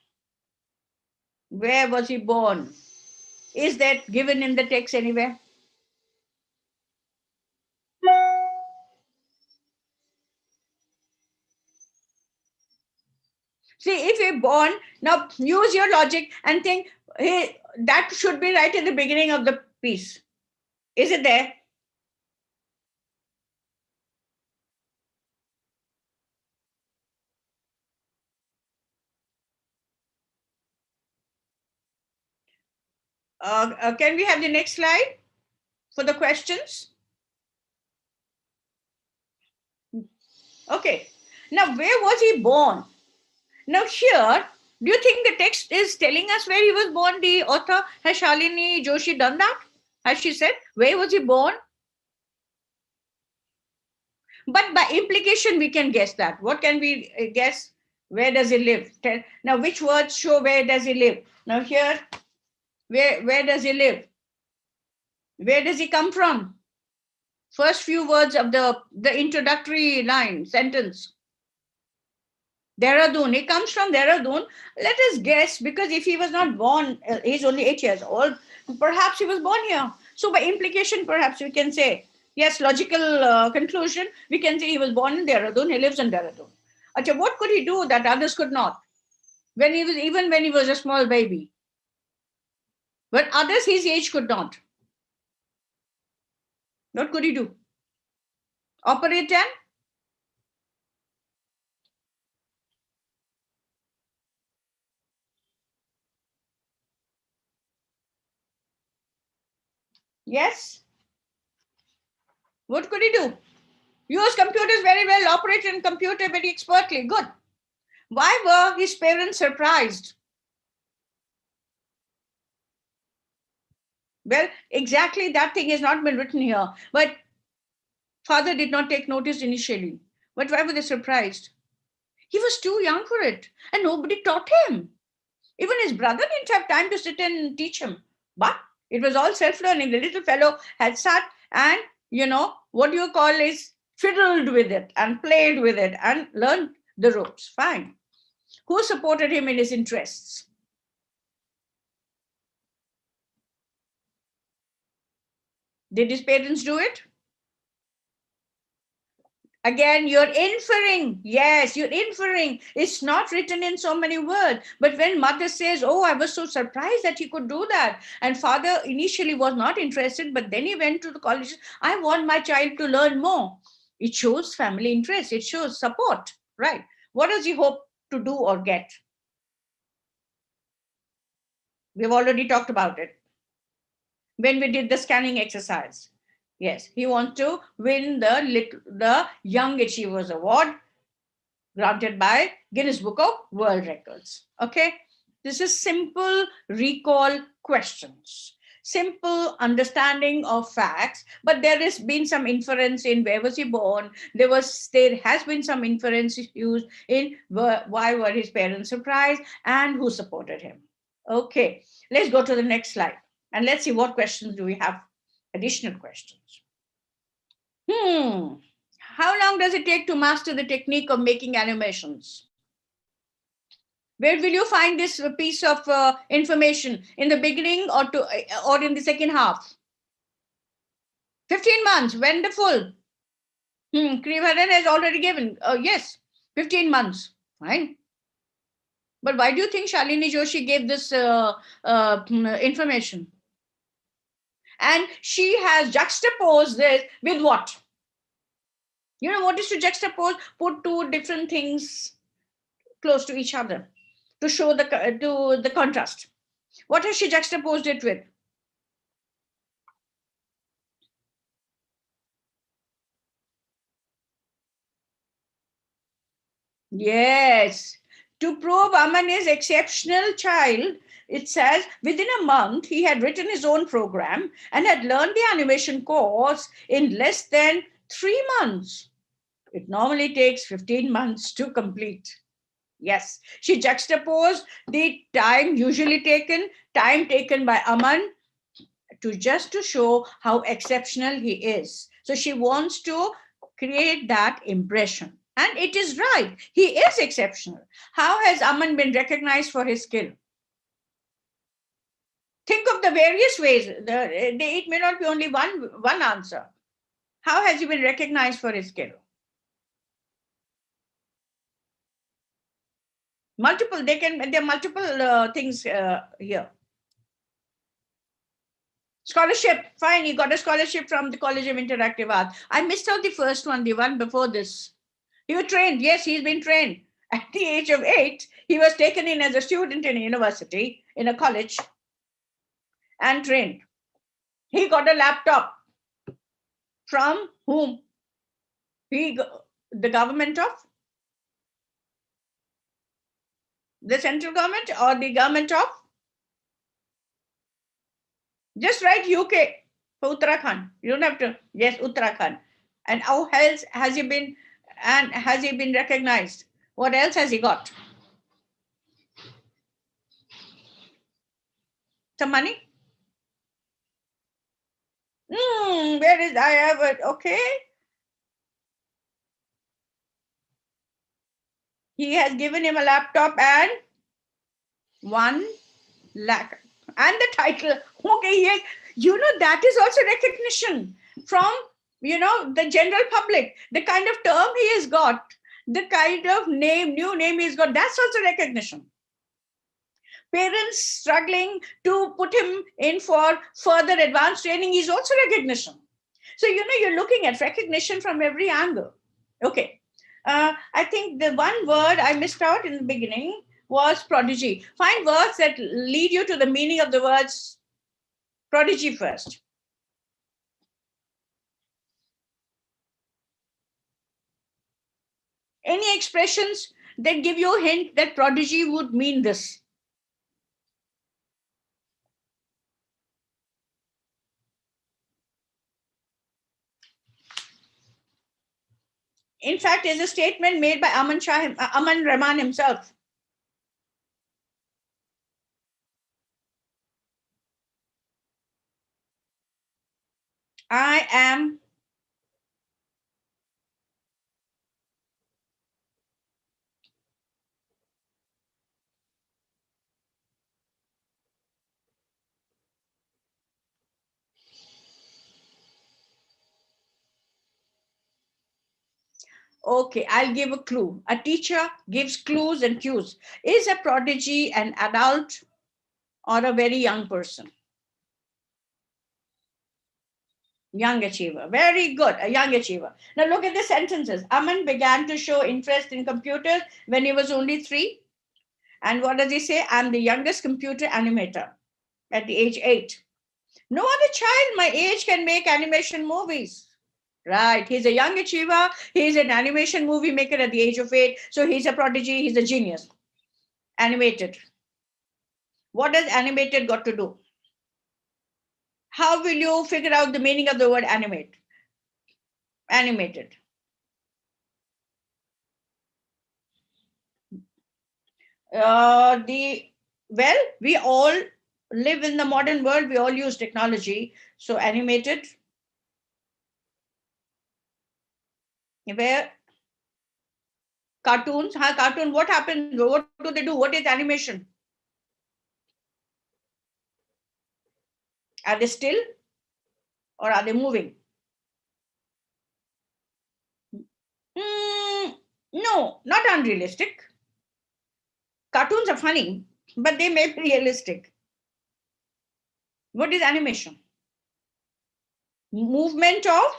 Where was he born? Is that given in the text anywhere? See, if you're born, now use your logic and think, hey, that should be right in the beginning of the piece. Is it there? Can we have the next slide for the questions? Okay. Now, where was he born? Now, here, do you think the text is telling us where he was born? The author, has Shalini Joshi done that? Has she said, where was he born? But by implication, we can guess that. What can we guess? Where does he live? Now, which words show where does he live? Now, here, where does he live? Where does he come from? First few words of the introductory line, sentence. Dehradun. He comes from Dehradun. Let us guess, because if he was not born, he's only 8 years old, perhaps he was born here. So by implication, perhaps we can say, yes, logical conclusion, we can say he was born in Dehradun, he lives in Dehradun. Achha, what could he do that others could not? Even when he was a small baby. But others his age could not. What could he do? Operate an? Yes. What could he do? Use computers very well, operate in computer very expertly. Good. Why were his parents surprised? Well, exactly that thing has not been written here. But father did not take notice initially. But why were they surprised? He was too young for it, and nobody taught him. Even his brother didn't have time to sit and teach him. But it was all self-learning. The little fellow had sat and, what you call is fiddled with it and played with it and learned the ropes. Fine. Who supported him in his interests? Did his parents do it? Again, you're inferring. Yes, you're inferring. It's not written in so many words. But when mother says, oh, I was so surprised that he could do that. And father initially was not interested, but then he went to the college. I want my child to learn more. It shows family interest. It shows support, right? What does he hope to do or get? We've already talked about it when we did the scanning exercise. Yes, he wants to win the Young Achievers Award granted by Guinness Book of World Records. Okay, this is simple recall questions, simple understanding of facts, but there has been some inference in where was he born. There has been some inference used in why were his parents surprised and who supported him. Okay, let's go to the next slide and let's see what questions do we have. Additional questions. How long does it take to master the technique of making animations? Where will you find this piece of information? In the beginning or in the second half? 15 months. Wonderful. Krivaran has already given. Yes, 15 months, fine. But why do you think Shalini Joshi gave this information? And she has juxtaposed this with what? You know what is to juxtapose? Put two different things close to each other to show the contrast. What has she juxtaposed it with? Yes. To prove Aman is exceptional child, it says within a month he had written his own program and had learned the animation course in less than 3 months. It normally takes 15 months to complete. Yes, she juxtaposed the time usually taken, time taken by Aman to show how exceptional he is. So she wants to create that impression. And it is right. He is exceptional. How has Aman been recognized for his skill? Think of the various ways. It may not be only one answer. How has he been recognized for his skill? Multiple. There are multiple things here. Scholarship, fine. He got a scholarship from the College of Interactive Arts. I missed out the first one, the one before this. He was trained. Yes, he's been trained. At the age of 8, he was taken in as a student in a university, in a college, and trained. He got a laptop. From whom? The government of? The central government or the government of? Just write UK for Uttarakhand. You don't have to. Yes, Uttarakhand. And how else has he been? And has he been recognized? What else has he got? Some money? Where is I have it? Okay. He has given him a laptop and 1 lakh. And the title. Okay, yes. That is also recognition from, the general public. The kind of term he has got, the kind of new name he's got, that's also recognition. Parents struggling to put him in for further advanced training is also recognition. So, you're looking at recognition from every angle. Okay. I think the one word I missed out in the beginning was prodigy. Find words that lead you to the meaning of the words prodigy first. Any expressions that give you a hint that prodigy would mean this? In fact, is a statement made by Aman Rahman himself. I am okay. I'll give a clue. A teacher gives clues and cues. Is a prodigy an adult or a very young person? Young achiever. Very good. A young achiever. Now look at the sentences. Aman began to show interest in computers when he was only 3. And what does he say? I'm the youngest computer animator at the age 8. No other child my age can make animation movies. Right. He's a young achiever. He's an animation movie maker at the age of 8. So he's a prodigy. He's a genius. Animated. What does animated got to do? How will you figure out the meaning of the word animate? Animated. We all live in the modern world. We all use technology. So animated. Where cartoons? Cartoon. What happens? What do they do? What is animation? Are they still or are they moving? No, not unrealistic. Cartoons are funny, but they may be realistic. What is animation? Movement of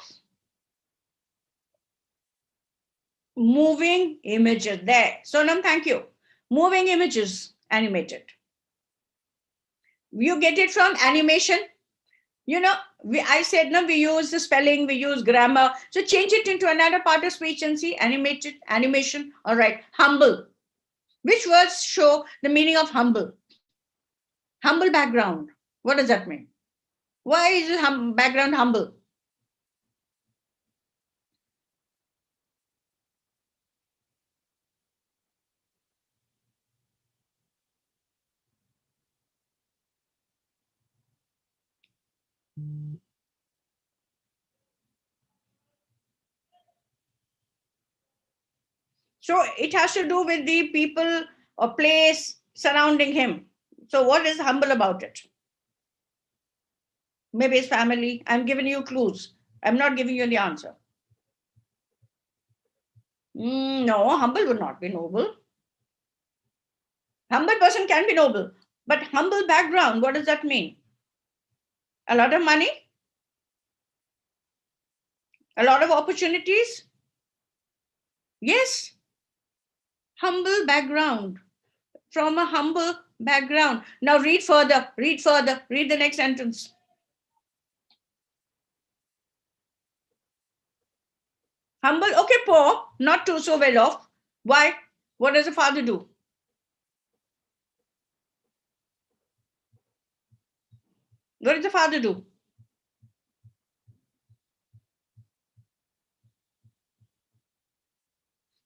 moving images. There. Sonam, thank you. Moving images animated. You get it from animation. You know, I said, no, we use the spelling, we use grammar. So change it into another part of speech and see animated, animation. All right. Humble. Which words show the meaning of humble? Humble background. What does that mean? Why is the background humble? So it has to do with the people or place surrounding him. So what is humble about it? Maybe his family. I'm giving you clues. I'm not giving you the answer. No, humble would not be noble. Humble person can be noble, but humble background, what does that mean? A lot of money? A lot of opportunities? Yes. Humble background. From a humble background. Now read further, read further, read the next sentence. Humble, okay, poor, not too so well off. Why? What does the father do? What does the father do?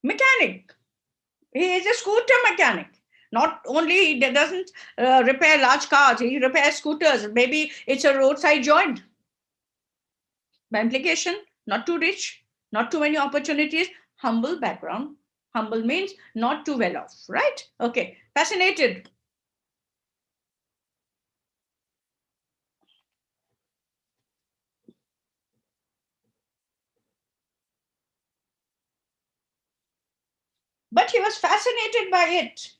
Mechanic. He is a scooter mechanic. Not only he doesn't repair large cars, he repairs scooters. Maybe it's a roadside joint. By implication, not too rich, not too many opportunities, humble background. Humble means not too well off, right? Okay, fascinated. But he was fascinated by it.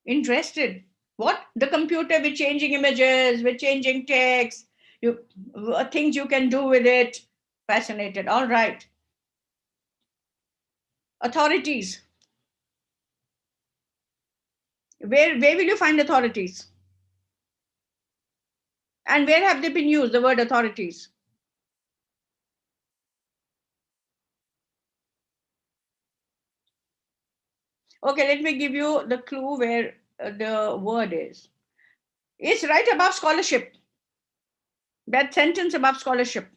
Interested. What? The computer with changing images, with changing text, things you can do with it. Fascinated. All right. Authorities. Where will you find authorities? And where have they been used, the word authorities? Okay, let me give you the clue where the word is. It's right above scholarship. That sentence above scholarship.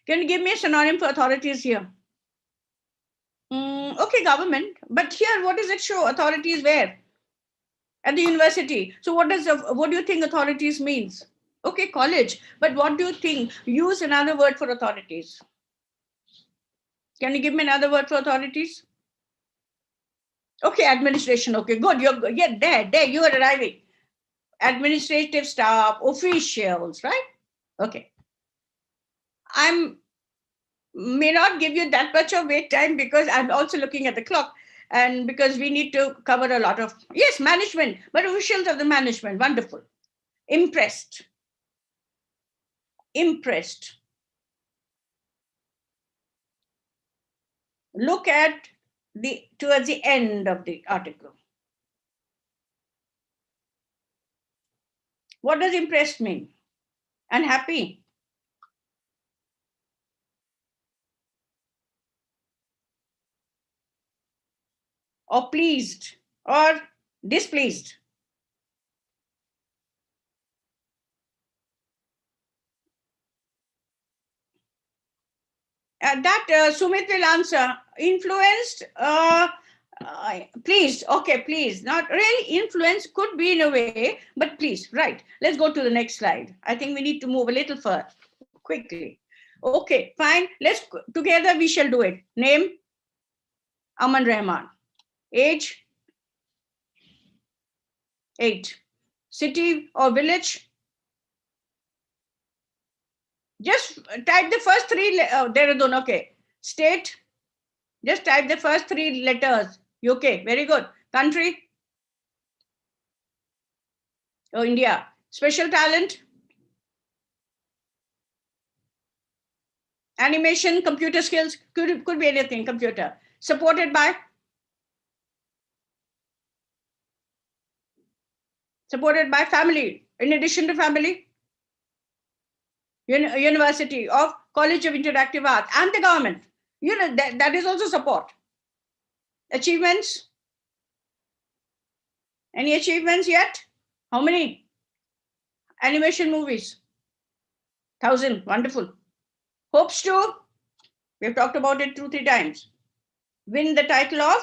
Can you give me a synonym for authorities here? Okay, government. But here, what does it show? Authorities where? At the university. So what do you think authorities means? Okay, college. But what do you think? Use another word for authorities. Can you give me another word for authorities? Okay, administration. Okay, good. Yeah, there, you are arriving. Administrative staff, officials, right? Okay. I'm may not give you that much of wait time because I'm also looking at the clock and because we need to cover a lot of, yes, management, but officials of the management. Wonderful. Impressed. Impressed. Look at towards the end of the article. What does impressed mean? Unhappy. Or pleased or displeased. That Sumit will answer. Influenced, pleased. Okay, please. Not really influence, could be in a way, but please. Right. Let's go to the next slide. I think we need to move a little further quickly. Okay, fine. Together we shall do it. Name, Aman Rahman. Age, 8. city or village? Just type the first three. Dehradun, okay. State, just type the first three letters. UK, very good. Country, oh, India. Special talent, animation, computer skills, could be anything, computer. Supported by family. In addition to family, University of College of Interactive Arts and the government. That is also support. Achievements. Any achievements yet? How many? Animation movies. 1,000. Wonderful. Hopes to, we've talked about it 2-3 times. Win the title of,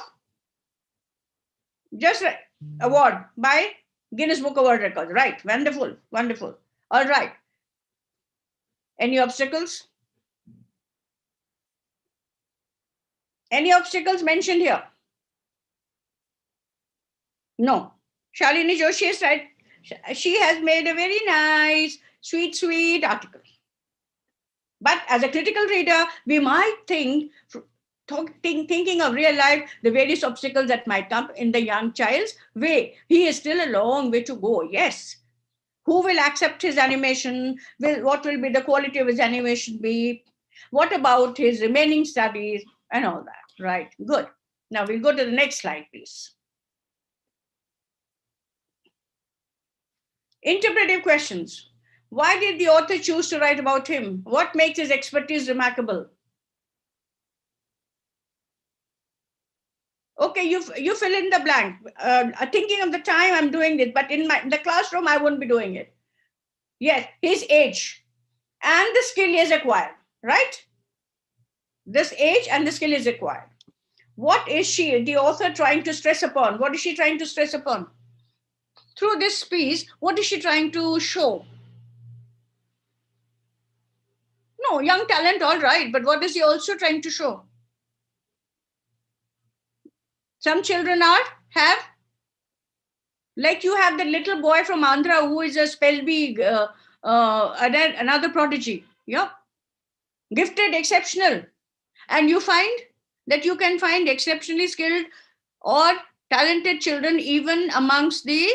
just award by Guinness Book of World Records. Right. Wonderful. Wonderful. All right. Any obstacles? Any obstacles mentioned here? No. Shalini Joshi is right. She has made a very nice, sweet article. But as a critical reader, we might thinking of real life, the various obstacles that might come in the young child's way. He is still a long way to go. Yes. Who will accept his animation? What will be the quality of his animation be? What about his remaining studies and all that? Right. Good. Now we'll go to the next slide, please. Interpretive questions. Why did the author choose to write about him? What makes his expertise remarkable? Okay, you fill in the blank. Thinking of the time I'm doing this, but in the classroom, I won't be doing it. Yes, his age and the skill is acquired, right? This age and the skill is acquired. What is the author, trying to stress upon? What is she trying to stress upon? Through this piece, what is she trying to show? No, young talent, all right, but what is he also trying to show? Some children have, like you have the little boy from Andhra who is a spell bee, another prodigy, yeah, gifted, exceptional, and you find that you can find exceptionally skilled or talented children even amongst the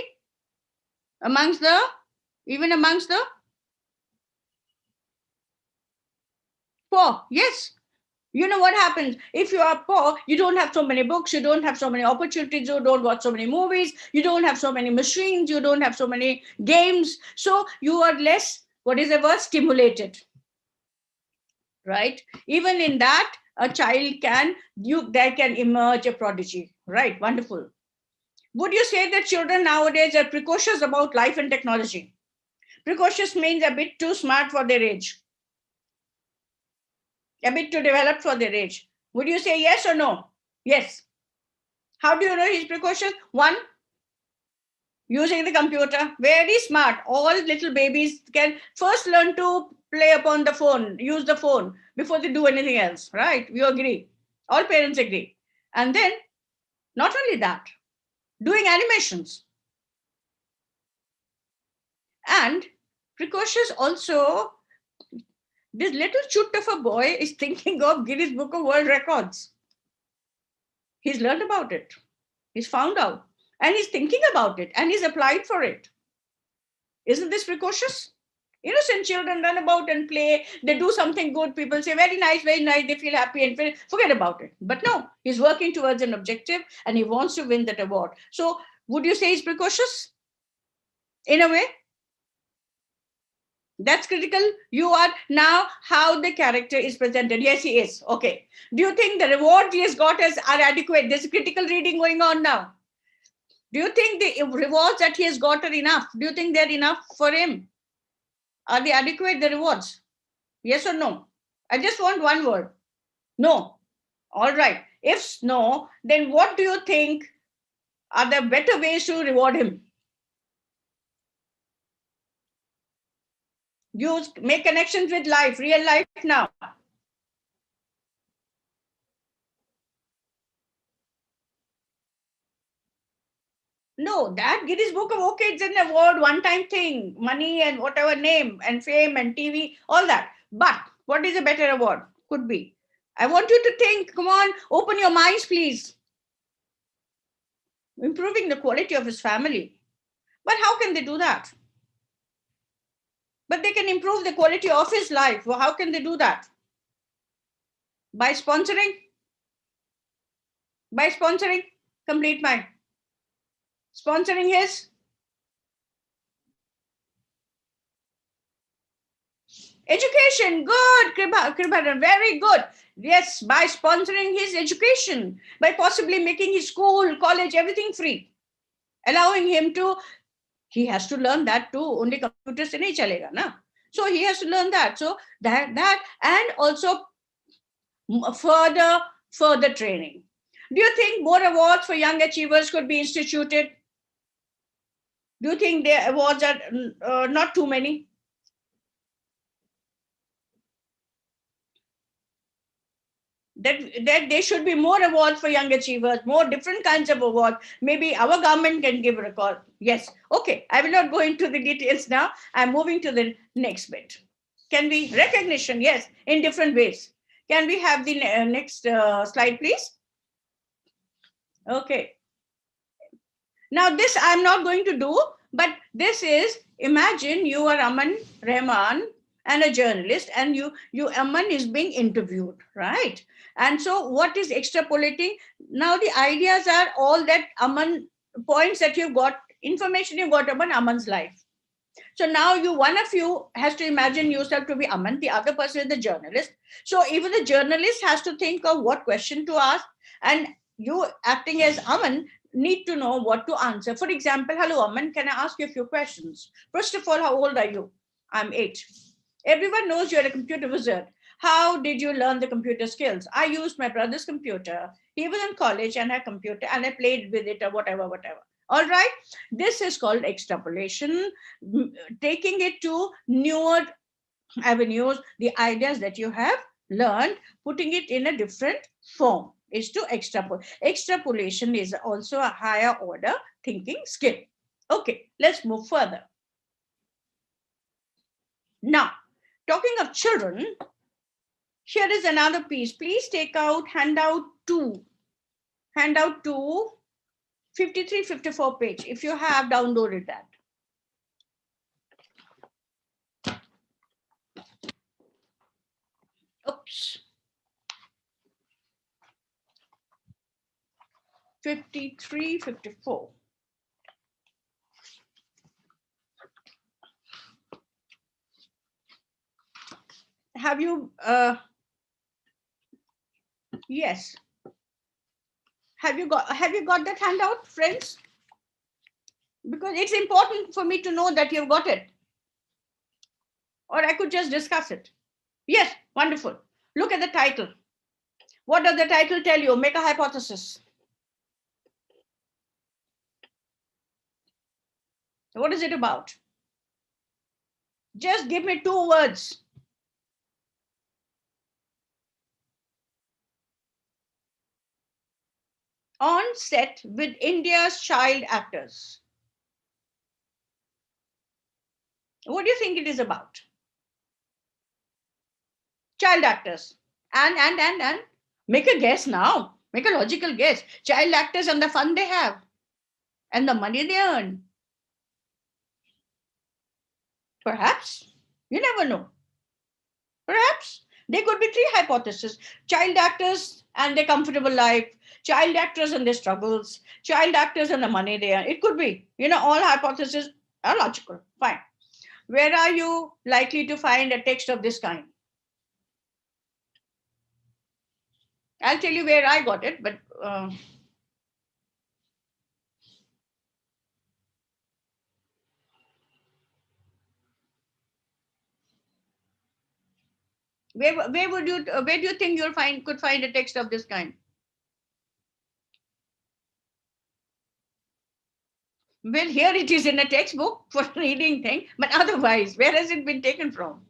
poor. Yes. You know what happens? If you are poor, you don't have so many books, you don't have so many opportunities, you don't watch so many movies, you don't have so many machines, you don't have so many games. So you are less, what is the word, stimulated. Right? Even in that, a child can emerge a prodigy. Right? Wonderful. Would you say that children nowadays are precocious about life and technology? Precocious means a bit too smart for their age. A bit too developed for their age. Would you say yes or no? Yes. How do you know he's precocious? One, using the computer, very smart. All little babies can first learn to play upon the phone, use the phone before they do anything else, right? We agree. All parents agree. And then, not only that, doing animations. And precocious also, this little chut of a boy is thinking of Guinness Book of World Records. He's learned about it. He's found out. And he's thinking about it. And he's applied for it. Isn't this precocious? Innocent children run about and play. They do something good. People say, very nice, very nice. They feel happy and forget about it. But no, he's working towards an objective and he wants to win that award. So would you say he's precocious? In a way? That's critical. You are now how the character is presented. Yes, he is. Okay. Do you think the rewards he has got are adequate? There's critical reading going on now. Do you think the rewards that he has got are enough? Do you think they're enough for him? Are they adequate, the rewards? Yes or no? I just want one word. No. All right. If no, then what do you think are the better ways to reward him? Make connections with life, real life now. No, that Guinness Book of okay, it's an award, one-time thing, money and whatever name and fame and TV, all that. But what is a better award? Could be. I want you to think. Come on, open your minds, please. Improving the quality of his family. But how can they do that? But they can improve the quality of his life. Well, how can they do that? By sponsoring? By sponsoring? Complete mind. Sponsoring his education. Good, Kriparan, very good. Yes, by sponsoring his education, by possibly making his school, college, everything free, allowing him to, he has to learn that too. Only computers se nahi chalega, na? So he has to learn that. So that and also further training. Do you think more awards for young achievers could be instituted? Do you think the awards are not too many? That there should be more awards for young achievers, more different kinds of awards. Maybe our government can give a record. Yes. Okay. I will not go into the details now. I'm moving to the next bit. Can we recognition? Yes, in different ways. Can we have the next slide, please? Okay. Now this I'm not going to do, but this is, imagine you are Aman Rahman and a journalist, and you Aman is being interviewed, right? And so what is extrapolating? Now the ideas are all that Aman points that you've got, information you've got about Aman's life. So now one of you has to imagine yourself to be Aman, the other person is the journalist. So even the journalist has to think of what question to ask, and you acting as Aman need to know what to answer. For example, hello Aman, can I ask you a few questions? First of all, how old are you? I'm 8. Everyone knows you're a computer wizard. How did you learn the computer skills? I used my brother's computer. He was in college and had a computer and I played with it or whatever. All right. This is called extrapolation, taking it to newer avenues, the ideas that you have learned, putting it in a different form is to extrapolate. Extrapolation is also a higher order thinking skill. Okay, let's move further. Now, talking of children, here is another piece. Please take out handout 2. Handout 2, 53, 54 page. If you have downloaded that. Oops. 53, 54. Have you, yes. Have you got that handout, friends? Because it's important for me to know that you've got it. Or I could just discuss it. Yes, wonderful. Look at the title. What does the title tell you? Make a hypothesis. What is it about? Just give me 2 words. On set with India's child actors. What do you think it is about? Child actors. And make a guess now. Make a logical guess. Child actors and the fun they have and the money they earn. Perhaps. You never know. Perhaps. There could be 3 hypotheses. Child actors and their comfortable life, child actors and their struggles, child actors and the money they earn. It could be. All hypotheses are logical. Fine. Where are you likely to find a text of this kind? I'll tell you where I got it, but where do you think could find a text of this kind? Well, here it is in a textbook for reading thing, but otherwise, where has it been taken from?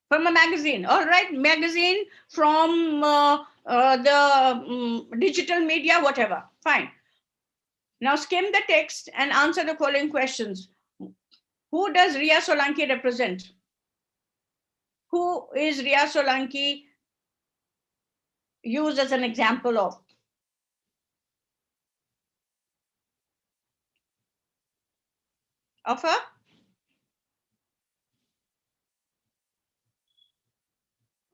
From a magazine. All right, magazine, from the digital media, whatever. Fine. Now skim the text and answer the following questions. Who does Ria Solanki represent? Who is Ria Solanki used as an example of? Of a?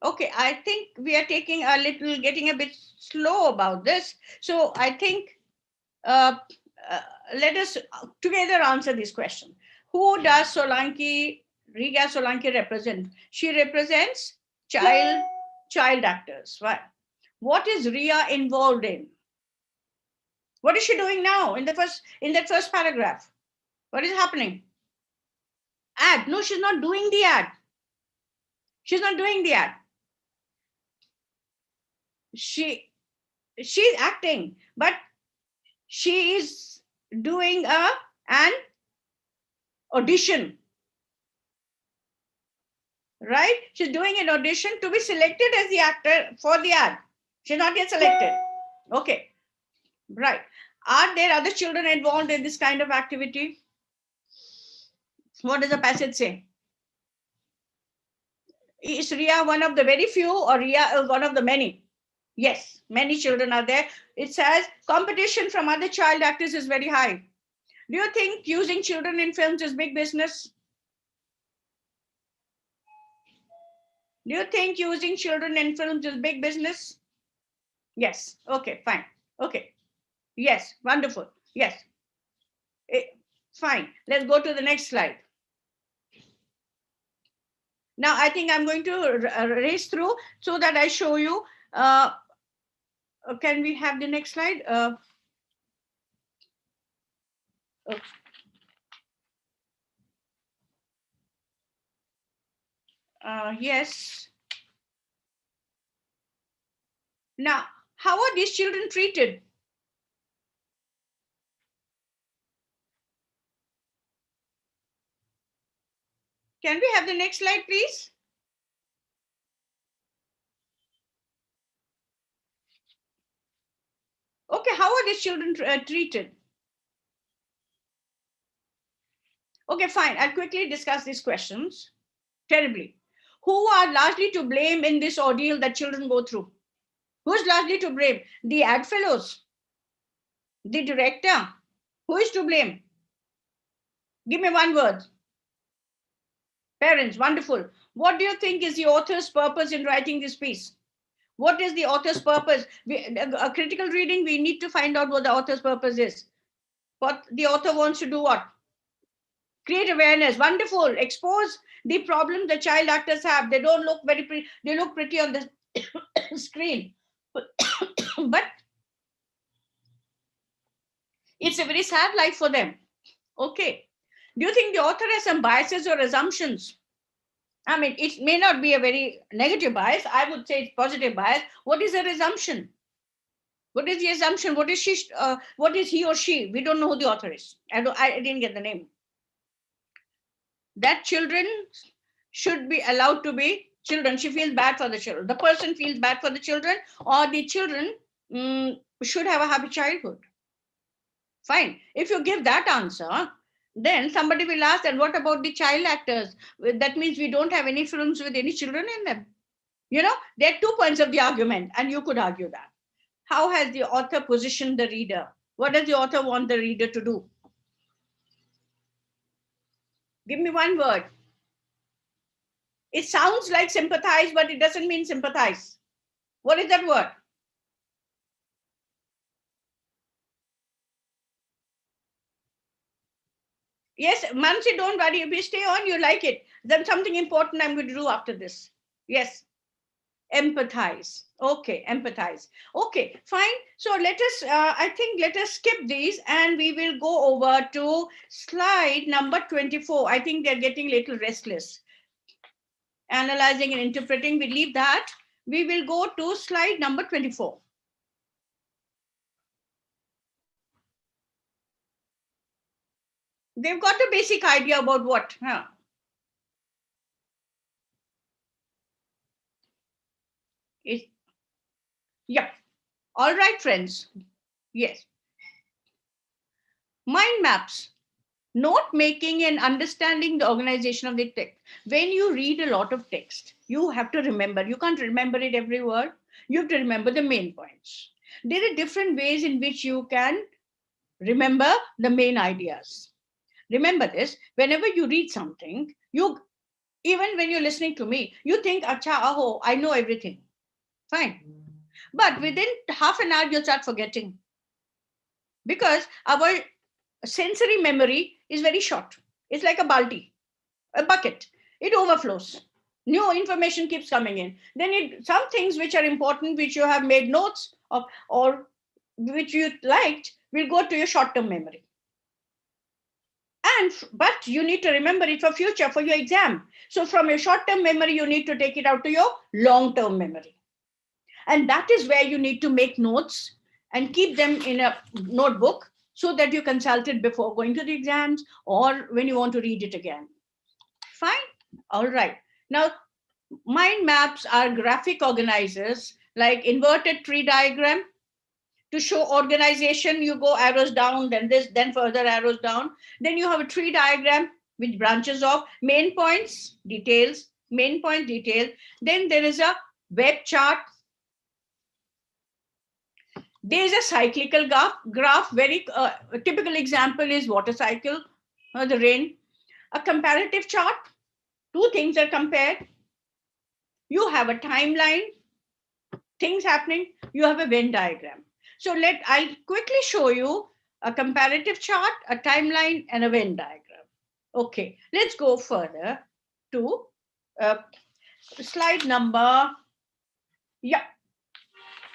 Okay, I think we are getting a bit slow about this. So I think uh, let us together answer this question. Who does Riga Solanki represent? She represents child actors. Right? What is Ria involved in? What is she doing now in that first paragraph? What is happening? Ad. No, she's not doing the ad. She's not doing the ad. She's acting, but she is doing an audition, right? She's doing an audition to be selected as the actor for the ad. She's not yet selected. Okay, right. Are there other children involved in this kind of activity? What does the passage say? Is Ria one of the very few, or Ria one of the many? Yes, many children are there. It says competition from other child actors is very high. Do you think using children in films is big business? Do you think using children in films is big business? Yes. Okay, fine. Okay. Yes, wonderful. Yes. Fine. Let's go to the next slide. Now, I think I'm going to race through so that I show you. Can we have the next slide? Yes. Now, how are these children treated? Can we have the next slide, please? Okay, how are these children treated? Okay, fine. I'll quickly discuss these questions. Terribly. Who are largely to blame in this ordeal that children go through? Who's largely to blame? The ad fellows? The director? Who is to blame? Give me one word. Parents, wonderful. What do you think is the author's purpose in writing this piece? What is the author's purpose? A critical reading, we need to find out what the author's purpose is. What the author wants to do what? Create awareness. Wonderful. Expose the problem the child actors have. They don't look very pretty. They look pretty on the screen. But it's a very sad life for them. Okay. Do you think the author has some biases or assumptions? I mean, it may not be a very negative bias. I would say it's positive bias. What is their assumption? What is the assumption? What is she? What is he or she? We don't know who the author is. I didn't get the name. That children should be allowed to be children. She feels bad for the children. The person feels bad for the children, or the children should have a happy childhood. Fine. If you give that answer, then somebody will ask, and what about the child actors? That means we don't have any films with any children in them. You know, there are 2 points of the argument, and you could argue that. How has the author positioned the reader? What does the author want the reader to do? Give me one word. It sounds like sympathize, but it doesn't mean sympathize. What is that word? Yes, Mansi, don't worry. If you stay on, you like it. Then something important I'm going to do after this. Yes. Empathize. Okay, empathize. Okay, fine. So let us skip these and we will go over to slide number 24. I think they're getting a little restless. Analyzing and interpreting, we leave that. We will go to slide number 24. They've got a basic idea about what? Yeah. All right, friends. Yes. Mind maps. Note making and understanding the organization of the text. When you read a lot of text, you have to remember. You can't remember it every word. You have to remember the main points. There are different ways in which you can remember the main ideas. Remember this, whenever you read something, even when you're listening to me, you think, acha, aho, I know everything. Fine. But within half an hour, you'll start forgetting. Because our sensory memory is very short. It's like a balti, a bucket. It overflows. New information keeps coming in. Then some things which are important, which you have made notes of, or which you liked, will go to your short-term memory. But you need to remember it for future, for your exam. So from your short-term memory, you need to take it out to your long-term memory. And that is where you need to make notes and keep them in a notebook so that you consult it before going to the exams or when you want to read it again. Fine. All right. Now, mind maps are graphic organizers like inverted tree diagram. To show organization, you go arrows down, then this, then further arrows down. Then you have a tree diagram which branches off main points, details, main point, detail. Then there is a web chart. There is a cyclical graph. Very typical example is water cycle, the rain. A comparative chart. Two things are compared. You have a timeline, things happening. You have a Venn diagram. So I'll quickly show you a comparative chart, a timeline, and a Venn diagram. Okay, let's go further to slide number. Yeah.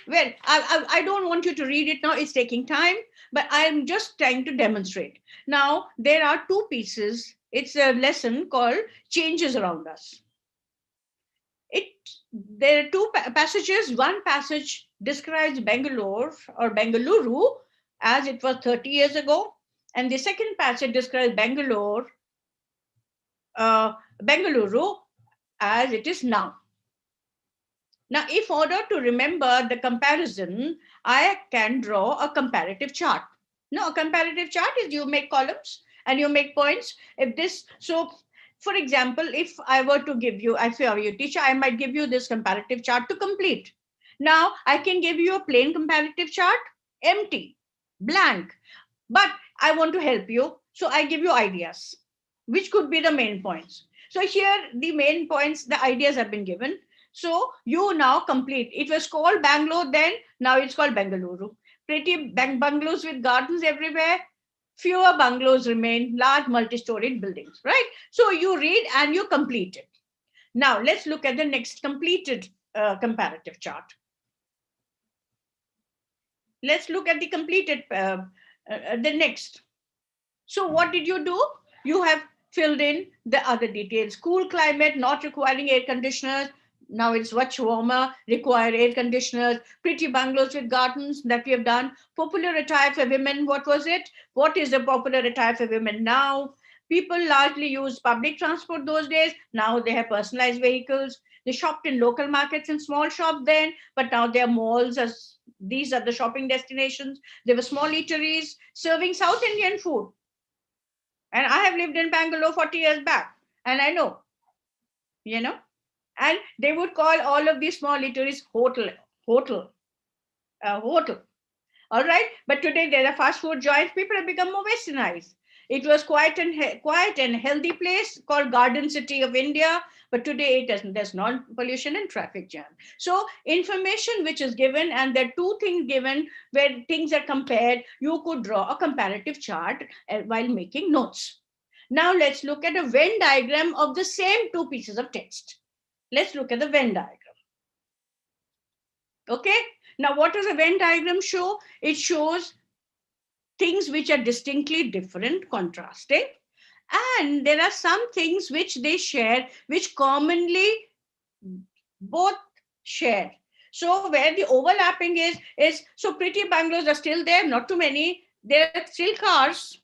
Well, I don't want you to read it now. It's taking time, but I'm just trying to demonstrate. Now, there are two pieces. It's a lesson called Changes Around Us. There are two passages. One passage describes Bangalore or Bengaluru as it was 30 years ago. And the second passage describes Bangalore, Bengaluru as it is now. Now, if order to remember the comparison, I can draw a comparative chart. No, a comparative chart is you make columns and you make points. For example, if I were to give you, if I were your teacher, I might give you this comparative chart to complete. Now, I can give you a plain comparative chart, empty, blank, but I want to help you. So I give you ideas, which could be the main points. So here, the main points, the ideas have been given. So you now complete. It was called Bangalore then, now it's called Bengaluru. Pretty bungalows with gardens everywhere. Fewer bungalows remain, large multi-storied buildings, right? So you read and you complete it. Now let's look at the next completed comparative chart. Let's look at the completed, the next. So what did you do? You have filled in the other details. Cool climate, not requiring air conditioners. Now it's much warmer, require air conditioners. Pretty bungalows with gardens that we have done. Popular attire for women, what was it? What is the popular attire for women now? People largely used public transport those days. Now they have personalized vehicles. They shopped in local markets and small shops then, but now there are malls. These are the shopping destinations. There were small eateries serving South Indian food. And I have lived in Bangalore 40 years back, and I know, and they would call all of these small eateries hotel. All right, but today there are fast food joints. People have become more westernized. It was quiet and healthy place called Garden City of India, but today there's non-pollution and traffic jam. So information which is given, and there are two things given where things are compared. You could draw a comparative chart while making notes. Now let's look at a Venn diagram of the same two pieces of text. Let's look at the Venn diagram. Okay. Now, what does a Venn diagram show? It shows things which are distinctly different, contrasting. And there are some things which they share, which commonly both share. So where the overlapping is so pretty bungalows are still there, not too many. There are still cars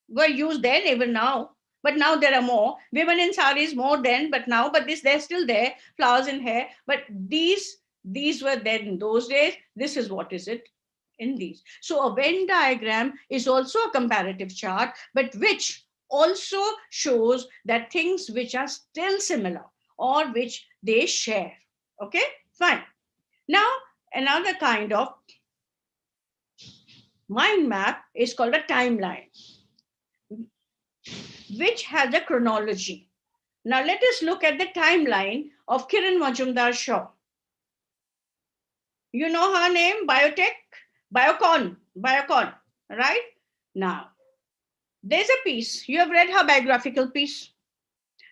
were used then, even now. But now there are more. Women in saris more then, but now, they're still there, flowers in hair. But these These were then in those days. This is what is it in these. So a Venn diagram is also a comparative chart, but which also shows that things which are still similar or which they share. Okay, fine. Now, another kind of mind map is called a timeline, which has a chronology. Now, let us look at the timeline of Kiran Majumdar Shaw. You know her name, Biocon, right? Now, there's a piece. You have read her biographical piece.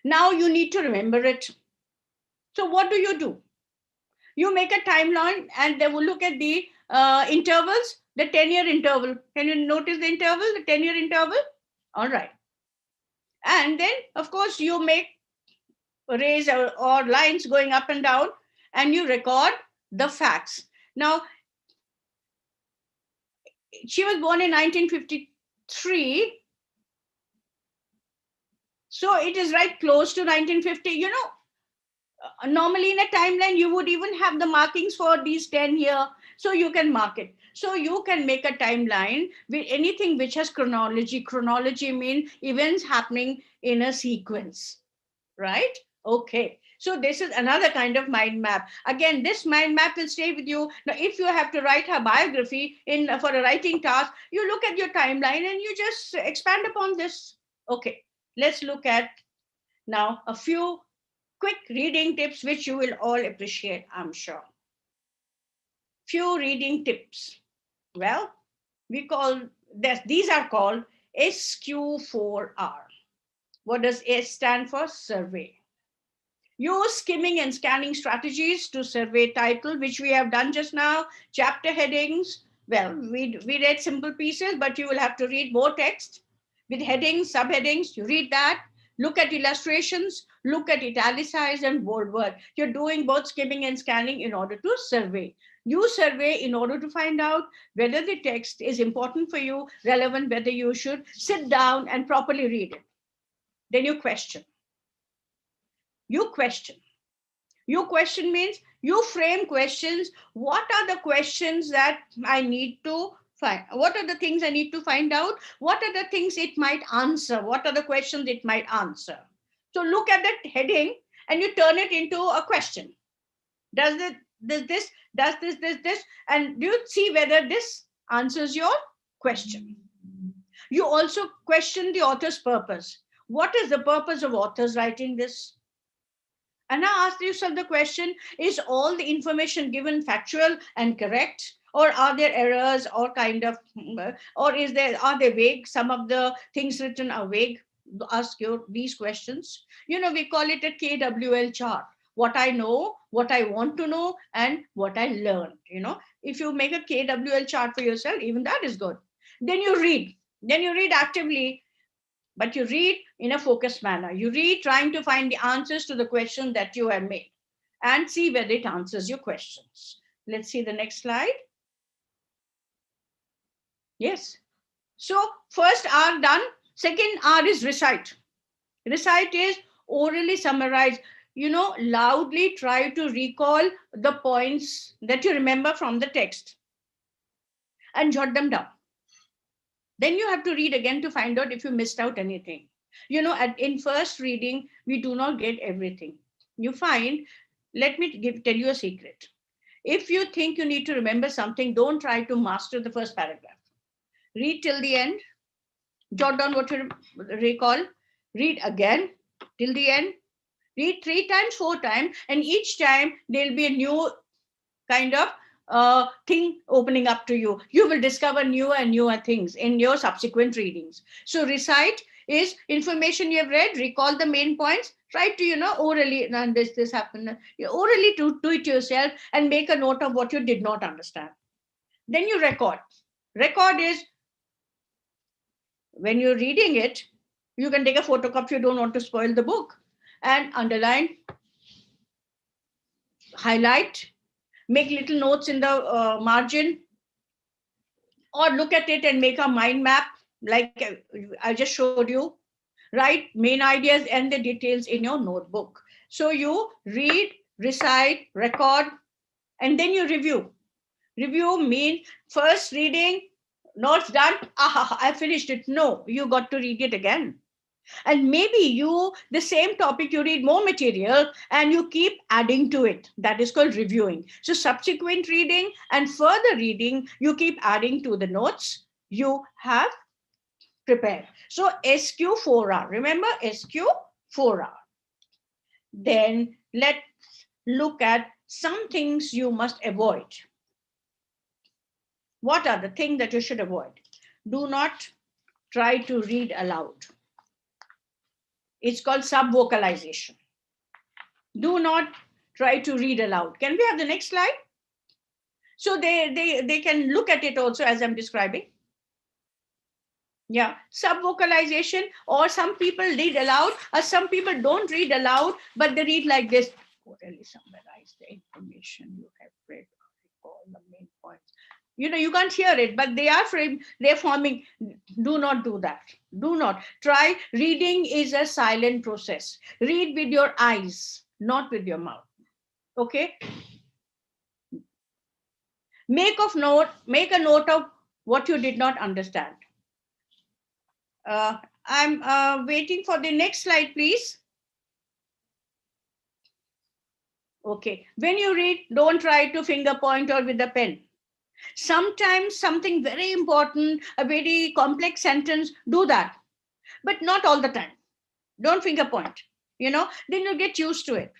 Now you need to remember it. So what do? You make a timeline and they will look at the intervals, the 10-year interval. Can you notice the interval, the 10-year interval? All right. And then, of course, you make rays or lines going up and down, and you record the facts. Now, she was born in 1953. So it is right close to 1950. You know, normally in a timeline, you would even have the markings for these 10 here. So you can mark it. So you can make a timeline with anything which has chronology. Chronology means events happening in a sequence, right? Okay. So this is another kind of mind map. Again, this mind map will stay with you. Now, if you have to write her biography for a writing task, you look at your timeline and you just expand upon this. Okay. Let's look at now a few quick reading tips which you will all appreciate, I'm sure. Few reading tips. Well, we call that, these are called SQ4R. What does S stand for? Survey. Use skimming and scanning strategies to survey title, which we have done just now. Chapter headings. Well, we read simple pieces, but you will have to read more text with headings, subheadings. You read that. Look at illustrations. Look at italicized and bold word. You're doing both skimming and scanning in order to survey. You survey in order to find out whether the text is important for you, relevant, whether you should sit down and properly read it. Then you question. You question. You question means you frame questions. What are the questions that I need to find? What are the things I need to find out? What are the things it might answer? What are the questions it might answer? So look at that heading and you turn it into a question. Does this, and do you see whether this answers your question? You also question the author's purpose. What is the purpose of authors writing this? And now ask yourself the question, is all the information given factual and correct? Or are there errors or or are they vague? Some of the things written are vague. Ask these questions. You know, we call it a KWL chart. What I know, what I want to know, and what I learned. You know, if you make a KWL chart for yourself, even that is good. Then you read. Then you read actively. But you read in a focused manner. You read trying to find the answers to the question that you have made and see whether it answers your questions. Let's see the next slide. Yes. So first R done. Second R is recite. Recite is orally summarize. You know, loudly try to recall the points that you remember from the text and jot them down. Then you have to read again to find out if you missed out anything. You know, in first reading, we do not get everything. You find, let me tell you a secret. If you think you need to remember something, don't try to master the first paragraph. Read till the end, jot down what you recall, read again till the end, read 3 times, 4 times, and each time there'll be a new kind of thing opening up to you. You will discover newer and newer things in your subsequent readings. So recite is information you have read, recall the main points, try to, you know, orally, and this happened, orally to do it yourself and make a note of what you did not understand. Then you record. Record is when you're reading it, you can take a photocopy if you don't want to spoil the book, and underline, highlight, make little notes in the margin, or look at it and make a mind map like I just showed you. Write main ideas and the details in your notebook. So you read, recite, record, And then you review. Review means first reading, notes done, I finished it. No, you got to read it again. And maybe the same topic, you read more material and you keep adding to it. That is called reviewing. So subsequent reading and further reading, you keep adding to the notes you have prepared. So SQ4R, remember SQ4R. Then let's look at some things you must avoid. What are the things that you should avoid? Do not try to read aloud. It's called sub-vocalization. Do not try to read aloud. Can we have the next slide? So they can look at it also as I'm describing. Yeah, sub-vocalization, or some people read aloud, or some people don't read aloud, but they read like this. Really summarize the information you have read, recall the main points. You can't hear it, but they're forming. Do not do that. Do not. Try. Reading is a silent process. Read with your eyes, not with your mouth. Okay? Make a note of what you did not understand. I'm waiting for the next slide, please. Okay. When you read, don't try to finger point or with a pen. Sometimes something very important, a very complex sentence, do that, but not all the time. Don't finger point, then you get used to it.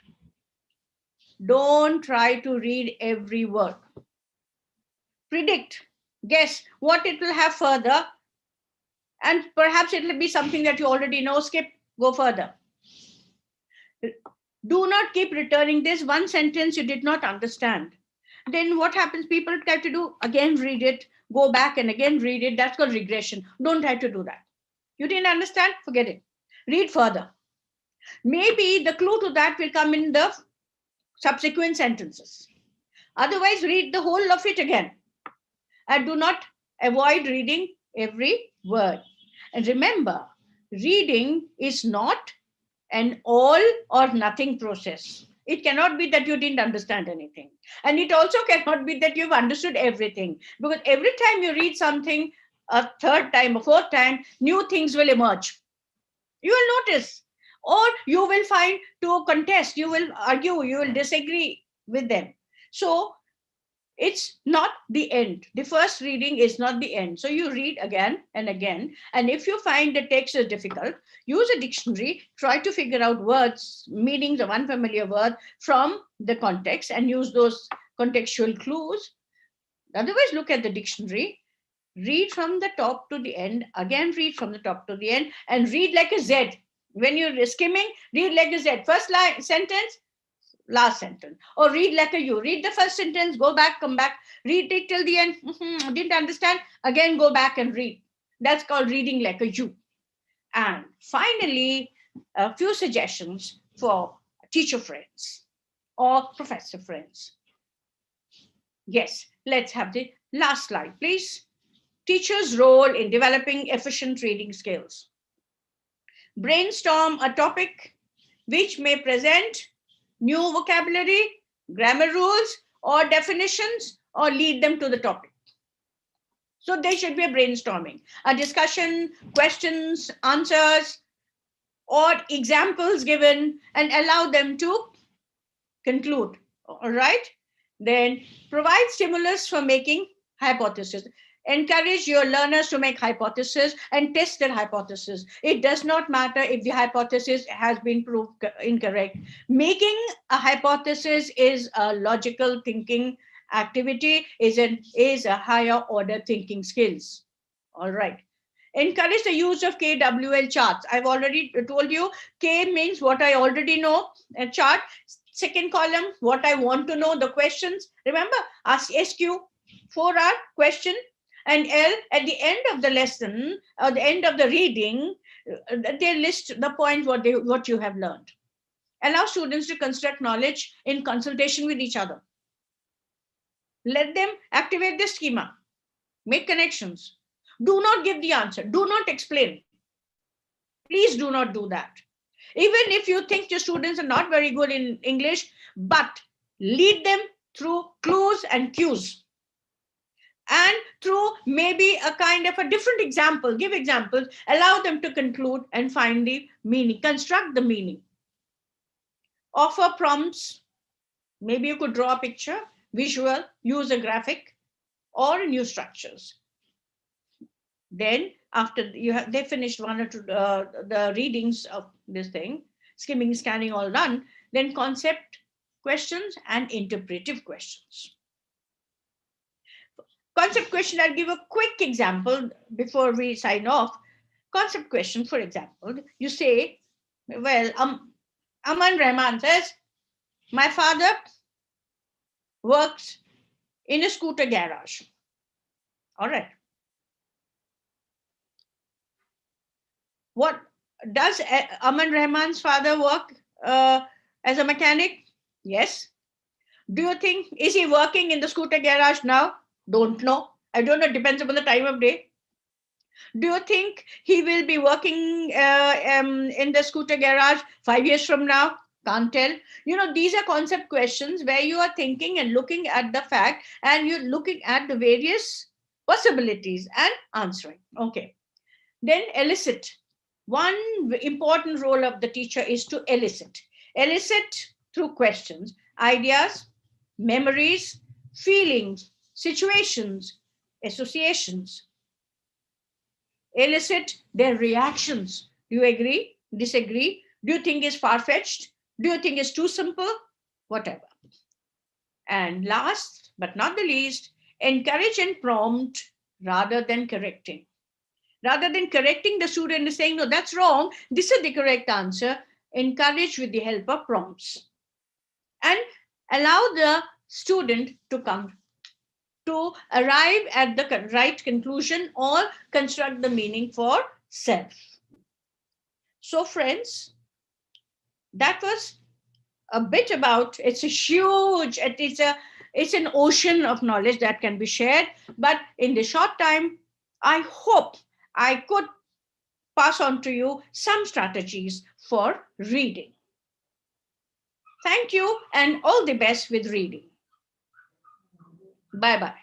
Don't try to read every word. Predict, guess what it will have further, and perhaps it will be something that you already know. Skip, go further. Do not keep returning this one sentence you did not understand. Then what happens? People try to do again, read it, go back and again read it. That's called regression. Don't try to do that. You didn't understand? Forget it. Read further. Maybe the clue to that will come in the subsequent sentences. Otherwise, read the whole of it again. And do not avoid reading every word. And remember, reading is not an all or nothing process. It cannot be that you didn't understand anything. And it also cannot be that you've understood everything. Because every time you read something, a third time, a fourth time, new things will emerge. You will notice. Or you will find to contest, you will argue, you will disagree with them. So it's not the end. The first reading is not the end. So you read again and again. And if you find the text is difficult, use a dictionary, try to figure out words, meanings of unfamiliar word from the context and use those contextual clues. Otherwise, look at the dictionary, read from the top to the end, again read from the top to the end, and read like a Z. When you're skimming, read like a Z. First line, sentence, last sentence. Or read like a U. Read the first sentence, go back, come back, read it till the end. Didn't understand? Again, go back and read. That's called reading like a U. And finally, a few suggestions for teacher friends or professor friends. Yes, let's have the last slide, please. Teacher's role in developing efficient reading skills. Brainstorm a topic which may present new vocabulary, grammar rules, or definitions, or lead them to the topic. So there should be a brainstorming, a discussion, questions, answers, or examples given, and allow them to conclude. All right? Then provide stimulus for making hypotheses. Encourage your learners to make hypotheses and test their hypothesis. It does not matter if the hypothesis has been proved incorrect. Making a hypothesis is a logical thinking activity, is a higher order thinking skills. All right. Encourage the use of KWL charts. I've already told you, K means what I already know, a chart. Second column, what I want to know, the questions. Remember, ask SQ, 4R, question, and L, at the end of the lesson, or the end of the reading, they list the points what you have learned. Allow students to construct knowledge in consultation with each other. Let them activate the schema, make connections. Do not give the answer. Do not explain. Please do not do that. Even if you think your students are not very good in English, but lead them through clues and cues, and through maybe a kind of a different example, give examples, allow them to conclude and find the meaning, construct the meaning. Offer prompts, maybe you could draw a picture, visual, use a graphic, or new structures. Then after they finished one or two the readings of this thing, skimming, scanning, all done, then concept questions and interpretive questions. Concept question, I'll give a quick example before we sign off. Concept question, for example, you say, well, Aman Rahman says, my father works in a scooter garage. All right. What does Aman Rahman's father work as a mechanic? Yes. Do you think, is he working in the scooter garage now? Don't know. I don't know. Depends upon the time of day. Do you think he will be working in the scooter garage 5 years from now? Can't tell. You know, these are concept questions where you are thinking and looking at the fact and you're looking at the various possibilities and answering. Okay. Then elicit. One important role of the teacher is to elicit. Elicit through questions, ideas, memories, feelings, situations, associations. Elicit their reactions. Do you agree? Disagree? Do you think it's far-fetched? Do you think it's too simple? Whatever. And last but not the least, encourage and prompt rather than correcting. Rather than correcting the student and saying, no, that's wrong, this is the correct answer, encourage with the help of prompts. And allow the student to come to arrive at the right conclusion or construct the meaning for self. So friends, that was a bit about, it's a huge, it's an ocean of knowledge that can be shared, but in the short time, I hope I could pass on to you some strategies for reading. Thank you and all the best with reading. Bye-bye.